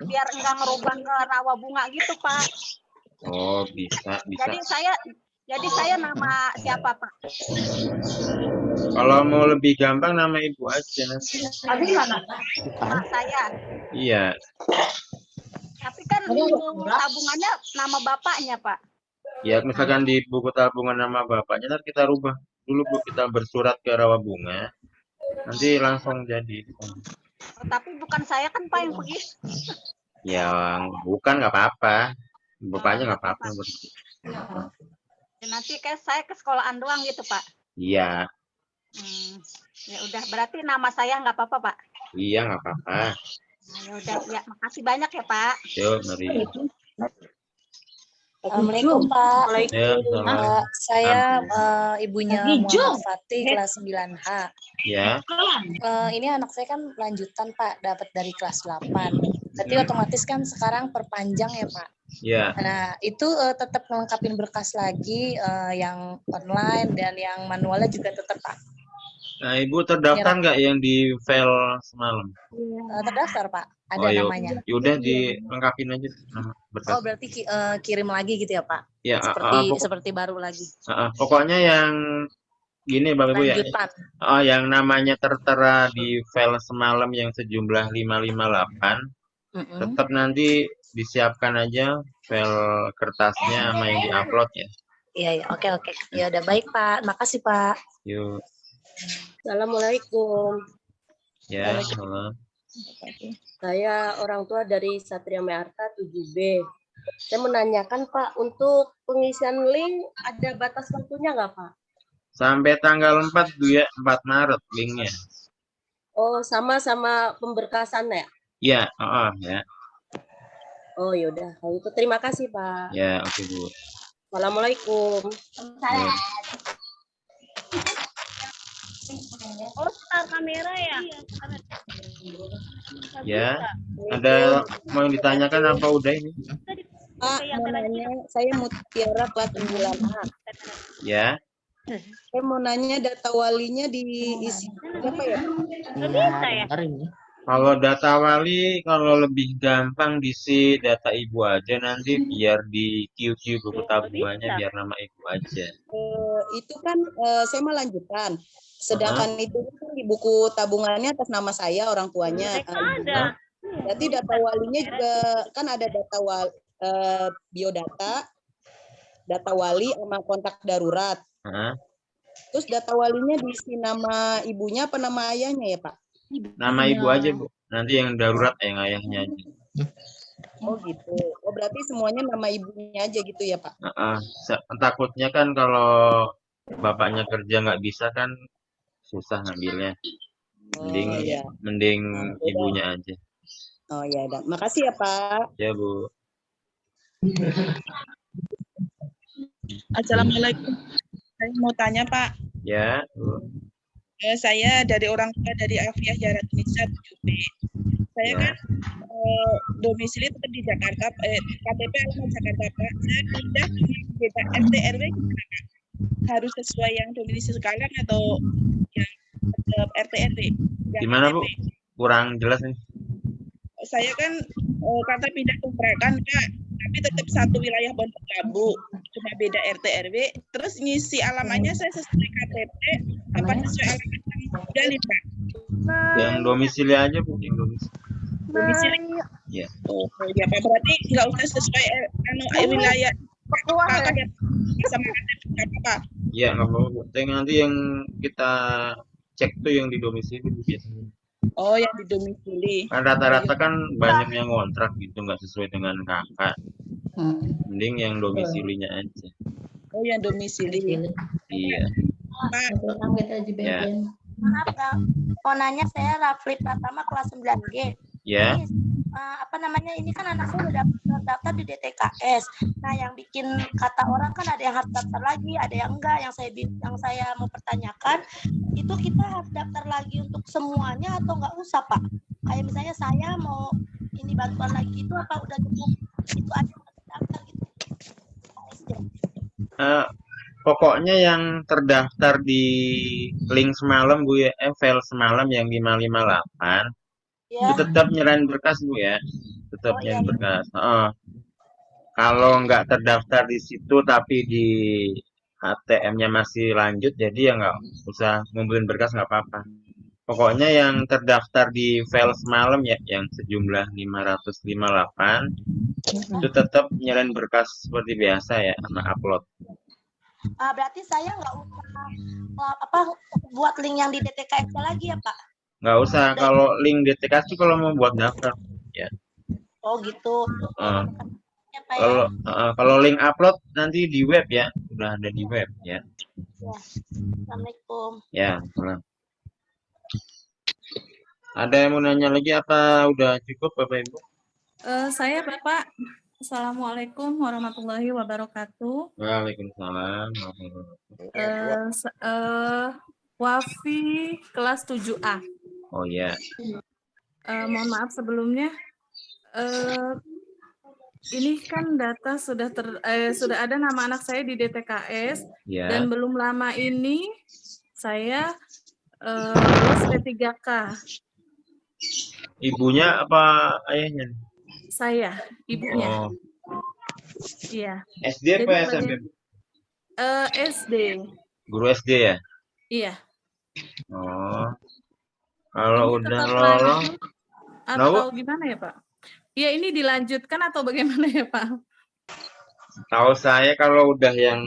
Biar nggak ngerubah ke rawa bunga gitu Pak. Oh bisa. Jadi saya nama siapa Pak? Kalau mau lebih gampang nama Ibu aja. Abi mana? Nama saya. Iya. Tapi kan buku tabungannya nama bapaknya Pak. Ya misalkan di buku tabungan nama bapaknya, nanti kita rubah dulu Bu, kita bersurat ke rawa bunga. Nanti langsung jadi. Tapi bukan saya kan Pak yang pergi. Ya bukan, nggak apa-apa. Bapaknya nggak apa-apa. Nanti kayak saya ke sekolahan doang gitu Pak. Iya. Ya udah, berarti nama saya nggak apa-apa Pak. Iya nggak apa-apa. Nah, ya udah, ya makasih banyak ya Pak. Yuk mari. Assalamualaikum Pak. Saya Ibunya Muhammad Fatih kelas 9H. Ya. Ini anak saya kan lanjutan Pak, dapat dari kelas 8. Berarti otomatis kan sekarang perpanjang ya Pak. Ya. Nah itu tetap melengkapi berkas lagi yang online dan yang manualnya juga tetap Pak. Nah Ibu terdaftar nggak yang di file semalam? Terdaftar Pak, ada namanya. Yaudah dilengkapin aja nama berkas. Oh berarti kirim lagi gitu ya Pak? Ya. Seperti baru lagi. Pokoknya yang gini Bapak Ibu ya. Yang namanya tertera di file semalam yang sejumlah 558, tetap nanti disiapkan aja file kertasnya sama yang diupload ya. Iya, oke. Ya udah baik Pak, makasih Pak. Yuk. Assalamualaikum. Ya, halo. Saya orang tua dari Satria Mearta 7B. Saya menanyakan Pak, untuk pengisian link ada batas waktunya nggak Pak? Sampai tanggal 4 Bu ya, 4 Maret linknya. Oh, sama pemberkasan ya? Iya, ya. Oh yaudah, kalau itu terima kasih Pak. Ya, oke Bu. Assalamualaikum. Oh, start kamera ya? Ya, ada mau ditanyakan apa udah ini? Pak, mau nanya, saya Mutiara kelas 9A. Ya. Saya mau nanya data walinya diisi apa ya? Bisa ya? Kalau data wali, kalau lebih gampang diisi data ibu aja nanti biar di QQ buku tabungannya biar nama ibu aja. Itu kan saya mau lanjutkan. Sedangkan itu kan di buku tabungannya atas nama saya orang tuanya. Berarti data walinya juga kan ada data biodata, data wali sama kontak darurat. Terus data walinya diisi nama ibunya apa nama ayahnya ya Pak? Nama ibu aja Bu. Nanti yang darurat yang ayahnya aja. Oh gitu. Oh berarti semuanya nama ibunya aja gitu ya Pak? Takutnya kan kalau bapaknya kerja nggak bisa kan susah ngambilnya. Mending ibunya aja. Oh ya udah. Makasih ya Pak. Ya Bu. Assalamualaikum. Saya mau tanya, Pak. Ya. Saya dari orang tua dari Afiah Jarat Nisa 7B. Saya Ya. kan domisili tetap di Jakarta, KTP alamat Jakarta, Pak. Saya pindah ke beda RT RW gimana, Pak? Harus sesuai yang domisili sekarang atau yang RT RW? Gimana, Bu? Kurang jelas nih. Saya kan kata pindah ke Perakan, Kak, tapi tetap satu wilayah Pondok Labu, cuma beda RT RW. Terus ngisi alamatnya saya sesuai KTP, apa sesuai alamat yang Gali, Pak? Yang domisili aja, Bu. Yang Domisili. Ya. Oh, ya Pak. Berarti nggak usah sesuai wilayah Kakak ya, sama KTP, nggak apa-apa. Iya, nggak apa-apa, Bu. Nanti yang kita cek tuh yang di domisili biasanya. Oh, yang di domisili. Kan rata-rata kan banyak yang ngontrak gitu, nggak sesuai dengan kakak. Mending yang domisilinya aja. Oh, yang domisili. Iya. Pak. Ya. Maaf, Kak. Mau nanya, saya Rafli Pratama kelas 9G. Ya. Ini, apa namanya, ini kan anak saya udah daftar di DTKS. Nah, yang bikin kata orang kan ada yang harus daftar lagi, ada yang enggak. Yang saya mau pertanyakan, itu kita harus daftar lagi untuk semuanya atau enggak usah, Pak? Kayak misalnya saya mau ini bantuan lagi itu apa udah cukup itu aja daftar gitu? Pokoknya yang terdaftar di link semalam, Bu ya, file semalam yang 558, itu tetap nyerahin berkas, Bu ya. Tetap nyerahin berkas. Kalau nggak terdaftar di situ tapi di ATM-nya masih lanjut, jadi ya nggak usah ngumpulin berkas, nggak apa-apa. Pokoknya yang terdaftar di file semalam ya, yang sejumlah 558, itu tetap nyerahin berkas seperti biasa ya, sama upload. Berarti saya nggak usah buat link yang di DTKS lagi ya, Pak? Nggak usah. Kalau link DTKS itu kalau mau buat daftar ya. Oh gitu. Kalau link upload nanti di web ya, udah ada di web ya. Assalamualaikum. Ya, pulang. Ada yang mau nanya lagi apa udah cukup, Bapak Ibu? Saya Bapak. Assalamualaikum warahmatullahi wabarakatuh. Waalaikumsalam. Wafi kelas 7A. Oh ya. Mohon maaf sebelumnya. Ini kan data sudah ada nama anak saya di DTKS dan belum lama ini saya lulus P3K. Ibunya apa ayahnya? Saya, ibunya. Oh. Iya. SD apa SMP? SD. Guru SD ya? Iya. Oh. Kalau ini udah tetap lolos lanjut atau gimana ya, Pak? Ya ini dilanjutkan atau bagaimana ya, Pak? Tahu saya kalau udah yang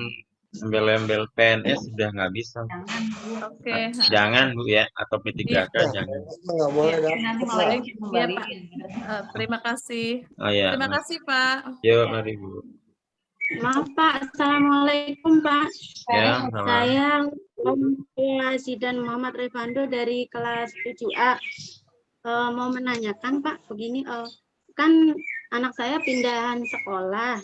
embel-embel PNS sudah nggak bisa. Oke. Jangan Bu ya, atau P3K jangan. Nggak boleh Baik, ya Pak. Terima kasih. Oh ya. Terima kasih Pak. Yuk mari Bu. Maaf Pak, Assalamualaikum Pak. Ya, sama. Saya Zidan Muhammad Revando dari kelas 7A. Mau menanyakan Pak, begini, kan anak saya pindahan sekolah.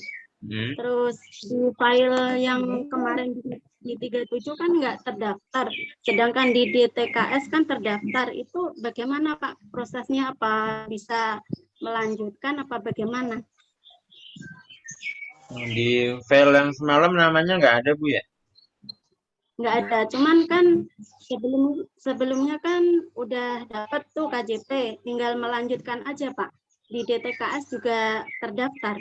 Terus di file yang kemarin di 37 kan nggak terdaftar, sedangkan di DTKS kan terdaftar. Itu bagaimana Pak prosesnya? Apa bisa melanjutkan apa bagaimana? Di file yang semalam namanya nggak ada Bu ya? Nggak ada, cuman kan sebelumnya kan udah dapat tuh KJP, tinggal melanjutkan aja Pak. Di DTKS juga terdaftar.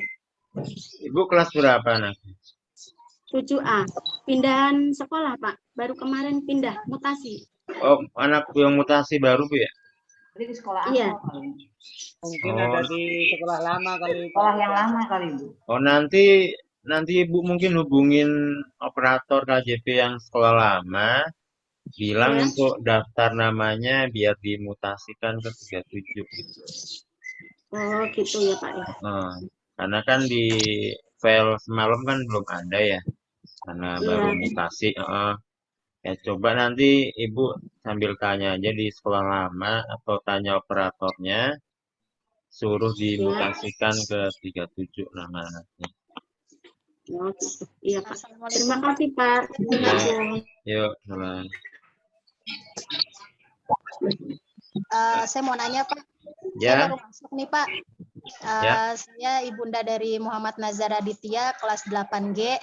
Ibu kelas berapa anak? 7A, pindahan sekolah Pak, baru kemarin pindah, mutasi. Oh, anak yang mutasi baru Bu ya? Jadi di sekolah Iya. Mungkin ada di sekolah lama kali. Sekolah yang lama kali Bu. Oh nanti Ibu mungkin hubungin operator KJP yang sekolah lama, bilang untuk daftar namanya biar dimutasikan ke 37. Oh gitu ya Pak ya. Karena kan di file semalam kan belum ada ya, karena baru mutasi. Ya coba nanti Ibu sambil tanya aja di sekolah lama atau tanya operatornya, suruh dimutasikan ke 37 nama anaknya. Oh, gitu. Iya, Pak. Terima kasih, Pak. Yuk, mulai. Saya mau nanya, Pak. Ya. Saya baru masuk nih, Pak. Ya. Saya ibunda dari Muhammad Nazar Aditya, kelas 8G.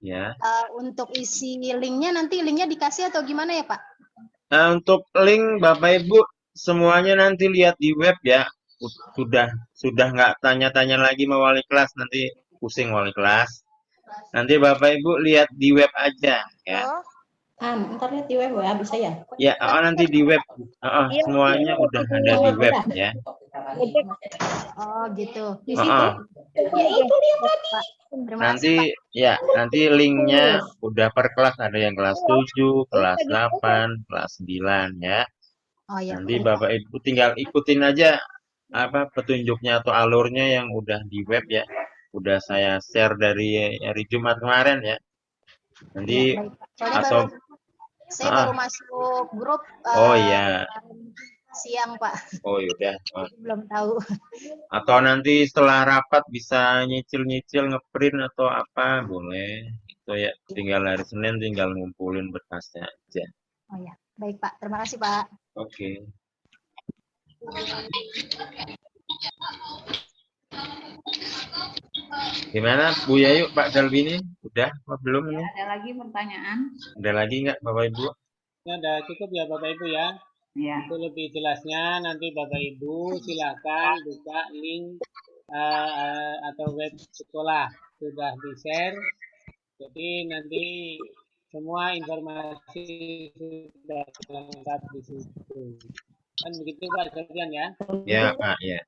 Ya. Untuk isi linknya, nanti linknya dikasih atau gimana ya, Pak? Untuk link Bapak Ibu semuanya nanti lihat di web ya. Sudah nggak tanya-tanya lagi sama wali kelas, nanti pusing wali kelas. Nanti Bapak Ibu lihat di web aja ya. Ntar lihat di web ya, bisa ya? Ya, nanti di web. Semuanya udah ada di web ya. Oh, gitu. Di situ. Ya itu lihat tadi. Nanti linknya udah per kelas, ada yang kelas 7, kelas 8, kelas 9 ya. Oh, ya. Nanti Bapak Ibu tinggal ikutin aja petunjuknya atau alurnya yang udah di web ya. Udah saya share dari hari Jumat kemarin ya. Nanti Soalnya saya baru masuk grup. Oh iya. Siang, Pak. Oh yaudah. Belum tahu. Atau nanti setelah rapat bisa nyicil-nyicil ngeprint atau apa boleh. Itu ya. Tinggal hari Senin tinggal ngumpulin berkasnya aja. Oh ya, baik Pak. Terima kasih Pak. Oke. Gimana Bu Yayu, Pak Dalbini? Udah apa belum ini? Ada lagi pertanyaan? Ada lagi nggak Bapak Ibu? Ya, udah cukup ya Bapak Ibu ya. Ya. Itu lebih jelasnya nanti Bapak Ibu silakan buka link atau web sekolah sudah di-share. Jadi nanti semua informasi sudah lengkap di situ. Kan begitu Pak sekalian ya? Ya Pak, ya.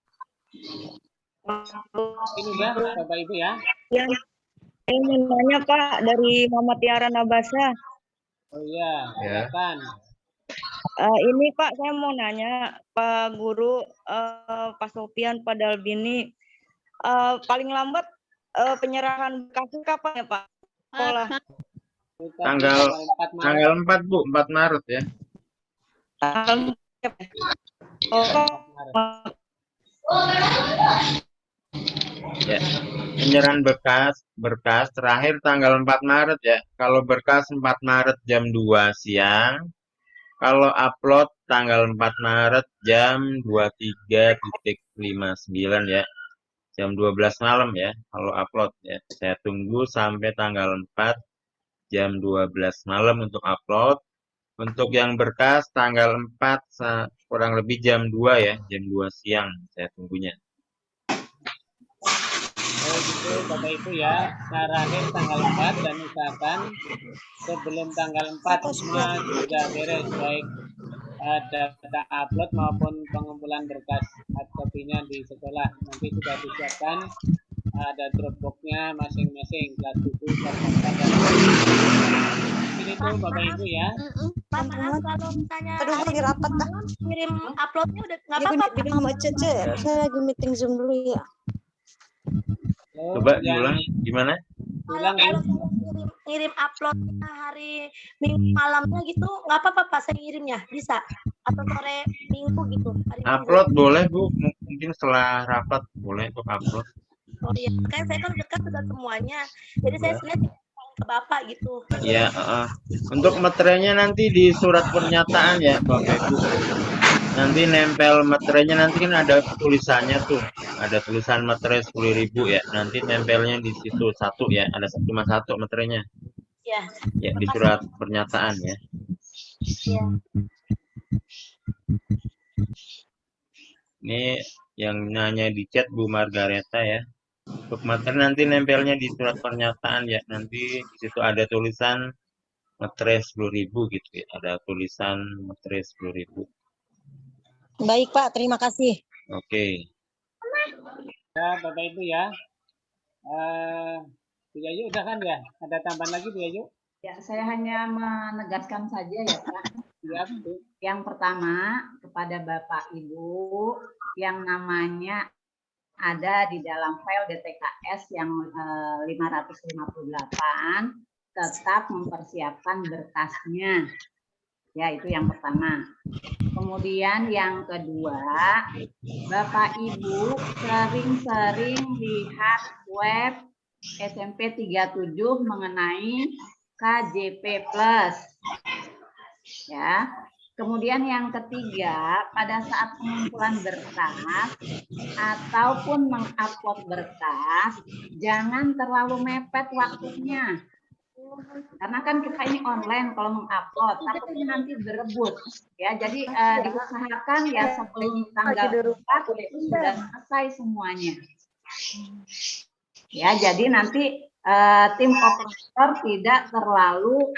Ini ya Bapak Ibu ya. Ya, saya mau nanya Pak dari Muhammad Tiara Nabasa. Oh iya, silakan. Ini Pak, saya mau nanya Pak Guru, Pak Sofian, Pak Dalbini, paling lambat penyerahan berkas kapan ya Pak? Sekolah. Tanggal 4 Bu, 4 Maret ya. Ya, penyerahan berkas terakhir tanggal 4 Maret ya. Kalau berkas 4 Maret jam 2 siang. Kalau upload tanggal 4 Maret jam 23.59 ya. Jam 12 malam ya kalau upload ya. Saya tunggu sampai tanggal 4 jam 12 malam untuk upload. Untuk yang berkas tanggal 4 kurang lebih jam 2 ya, jam 2 siang saya tunggunya. Oh gitu Bapak Ibu ya, terakhir tanggal 4 dan usahakan sebelum tanggal 4 semua sudah beres baik data upload maupun pengumpulan berkas hard copy-nya di sekolah. Nanti sudah disiapkan ada Dropbox-nya masing-masing kelas 7, kelas 4 dan ini tuh Bapak Ibu ya. Pak, maaf kalau misalnya lagi rapat dah. Kirim uploadnya udah nggak apa-apa. Bilang sama Cece, saya lagi meeting Zoom dulu ya. Coba diulang gimana? Kalau ngirim uploadnya hari Minggu malamnya gitu, nggak apa-apa Pak, saya ngirimnya bisa atau sore Minggu gitu. Upload boleh Bu, mungkin setelah rapat boleh untuk upload. Oh iya, kan saya kan dekat sudah semuanya, jadi saya sebenarnya ke Bapak gitu. Ya, untuk materinya nanti di surat pernyataan ya Bapak Ibu. Nanti nempel materinya, nanti kan ada tulisannya tuh, ada tulisan materai 10.000 ya. Nanti nempelnya di situ satu ya, ada cuma satu materinya. Ya. Ya di surat pernyataan ya. Ya. Ini yang nanya di chat Bu Margareta ya. Untuk materi nanti nempelnya di surat pernyataan ya. Nanti di situ ada tulisan materai 10.000 gitu ya. Ada tulisan materai 10.000. Baik Pak, terima kasih. Oke. Ya Bapak Ibu ya. Bu Yayu udah kan ya? Ada tambahan lagi Bu Yayu? Ya, saya hanya menegaskan saja ya Pak. Ya, yang pertama kepada Bapak Ibu yang namanya ada di dalam file DTKS yang 558 tetap mempersiapkan berkasnya. Ya, itu yang pertama. Kemudian yang kedua, Bapak Ibu sering-sering lihat web SMP 37 mengenai KJP Plus. Ya. Kemudian yang ketiga, pada saat pengumpulan berkas ataupun mengupload berkas, jangan terlalu mepet waktunya. Karena kan kita ini online kalau mengupload, takutnya nanti berebut. Ya, jadi diusahakan ya sebelum tanggal 4 itu sudah selesai semuanya. Ya, jadi nanti tim operator tidak terlalu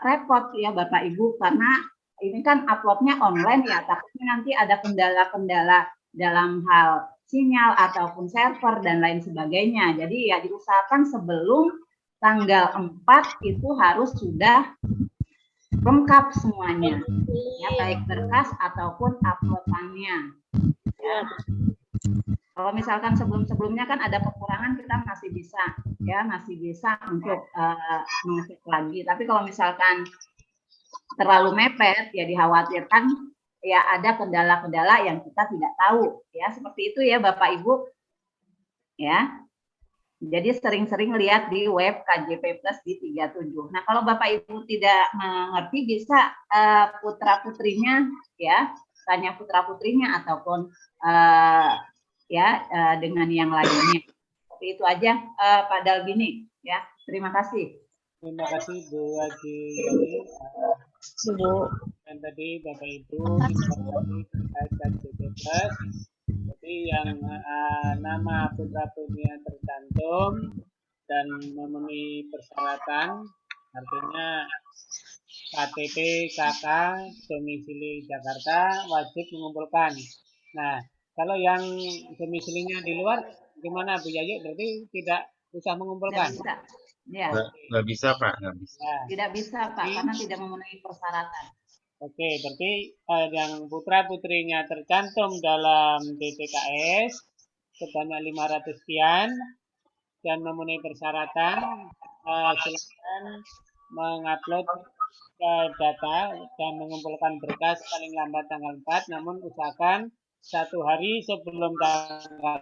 repot ya Bapak Ibu, karena ini kan uploadnya online ya, takutnya nanti ada kendala-kendala dalam hal sinyal ataupun server dan lain sebagainya. Jadi ya diusahakan sebelum tanggal 4 itu harus sudah lengkap semuanya, ya, baik berkas ataupun uploadannya. Ya. Kalau misalkan sebelum-sebelumnya kan ada kekurangan, kita masih bisa untuk mengecek lagi. Tapi kalau misalkan terlalu mepet, ya dikhawatirkan ya ada kendala-kendala yang kita tidak tahu. Ya seperti itu ya Bapak Ibu. Ya. Jadi sering-sering lihat di web KJP Plus di 37. Nah kalau Bapak Ibu tidak mengerti, bisa putra-putrinya ya, tanya putra-putrinya ataupun dengan yang lainnya. Seperti itu aja Pak Dalbini ya. Terima kasih. Terima kasih Bu Haji. Dan tadi Bapak Ibu terkait KJP Plus. Jadi yang nama putra-putrinya tercantum dan memenuhi persyaratan, artinya KTP, KK, domisili Jakarta, wajib mengumpulkan. Nah, kalau yang domisilinya di luar, gimana Bu Yayu? Berarti tidak usah mengumpulkan? Tidak bisa. Ya. Nggak bisa Pak, nggak bisa. Nah, tidak bisa Pak, karena tidak memenuhi persyaratan. Oke, berarti yang putra-putrinya tercantum dalam DTKS sebanyak 500 sekian dan memenuhi persyaratan, silakan mengupload data dan mengumpulkan berkas paling lambat tanggal 4, namun usahakan 1 hari sebelum tanggal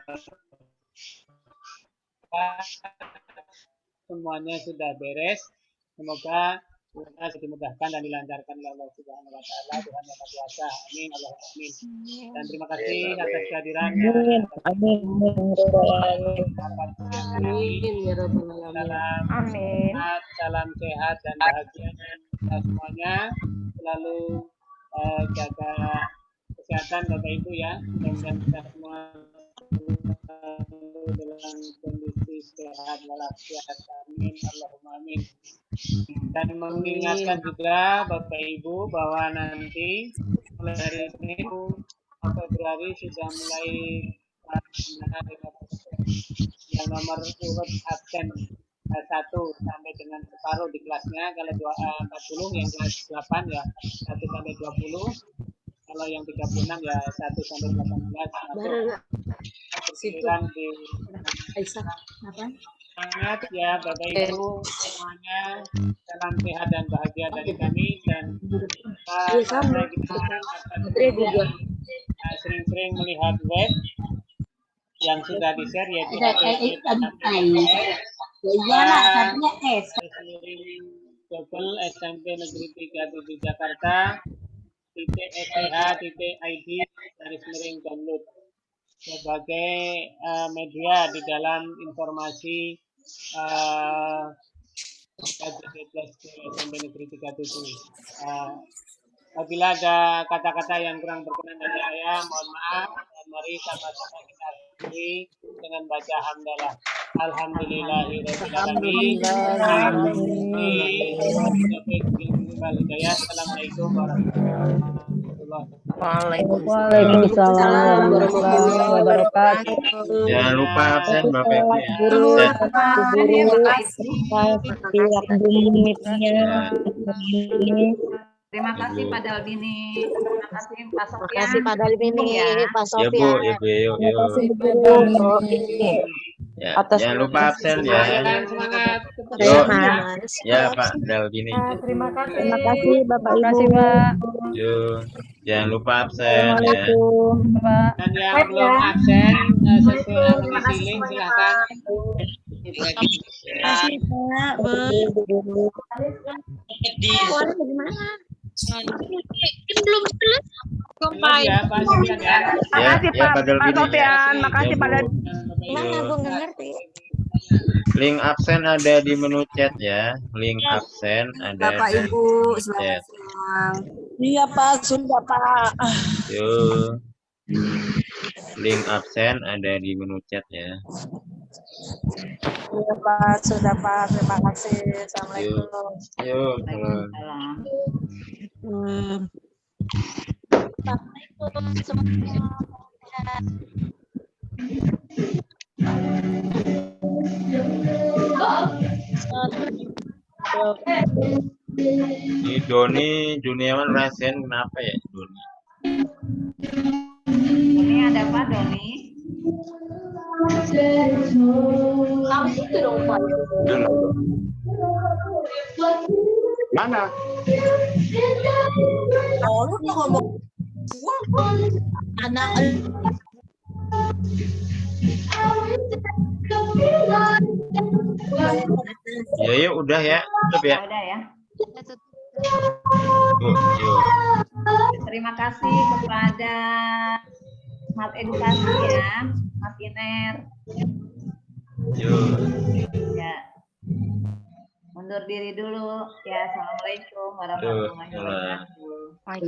semuanya sudah beres. Semoga kita dimudahkan dan dilancarkan oleh Allah Subhanahu wa taala, Tuhan Yang Maha Kuasa. Amin, Allahumma amin. Dan terima kasih atas kehadirannya. Amin. Amin. Salam sehat dan bahagia kita semuanya. Selalu jaga kesehatan Bapak Ibu ya. Mudah-mudahan kita semua dalam kondisi sehat walafiat. Amin, Allahumma amin. Dan mengingatkan juga Bapak Ibu bahwa nanti mulai hari Senin Februari sudah mulai yang nomor urut absen 1 sampai dengan separuh di kelasnya. Kalau 40 yang kelas 8 ya 1 sampai 20. Kalau yang 36 ya 1 sampai 18. Persilakan di semangat ya Bapak Ibu semuanya, salam sehat dan bahagia dari kami, dan kita akan sering-sering melihat web yang sudah di-share yaitu Google SMP Negeri 37 Jakarta .sh.id /download sebagai media di dalam informasi KJP Plus SMP Negeri 37. Apabila ada kata-kata yang kurang berkenan dari saya, mohon maaf, dan mari sama-sama kita akhiri dengan baca hamdalah. Alhamdulillahirabbil alamin. Assalamualaikum warahmatullahi wabarakatuh. Waalaikumsalam warahmatullahi wabarakatuh. Jangan lupa absen Bapak Ibu ya. Terima kasih Pak Dalbini. Terima kasih Pak Sofian. Terima kasih Pak Dalbini, Pak Ya Bu, Sofian. ya Bu, yuk. Ya, jangan lupa absen ya. Semangat. Yuk. Ya Pak Dalbini. Terima kasih Bapak Ibu. Yuk. Jangan lupa absen ya. Dan yang belum absen sesuai mengisi link silakan. Terima kasih Pak. Suara bagaimana? Belum jelas. Jelas ya Pak Sofian ya. Makasih Pak Sofian, makasih Pak Dalbini. Mana gue nggak ngerti. Link absen ada di menu chat ya. Link absen ada Bapak di Ibu, menu selamat chat. siang. Iya Pak, sudah Pak. Yuk. Link absen ada di menu chat ya. Iya Pak, sudah Pak. Terima kasih. Yuk. Assalamualaikum. Yuk. Assalamualaikum semuanya. Ini Doni Juniawan Rasen kenapa ya Doni? Ini ada apa Doni? Harus itu dong Pak. Mana? Oh, lu mau ngomong Anak Ya yuk udah ya. Tutup ya. Udah ya. Yuk. Terima kasih kepada Smart Edukasi ya, Mas Iner. Yuk. Ya. Mundur diri dulu. Ya, assalamualaikum warahmatullahi wabarakatuh.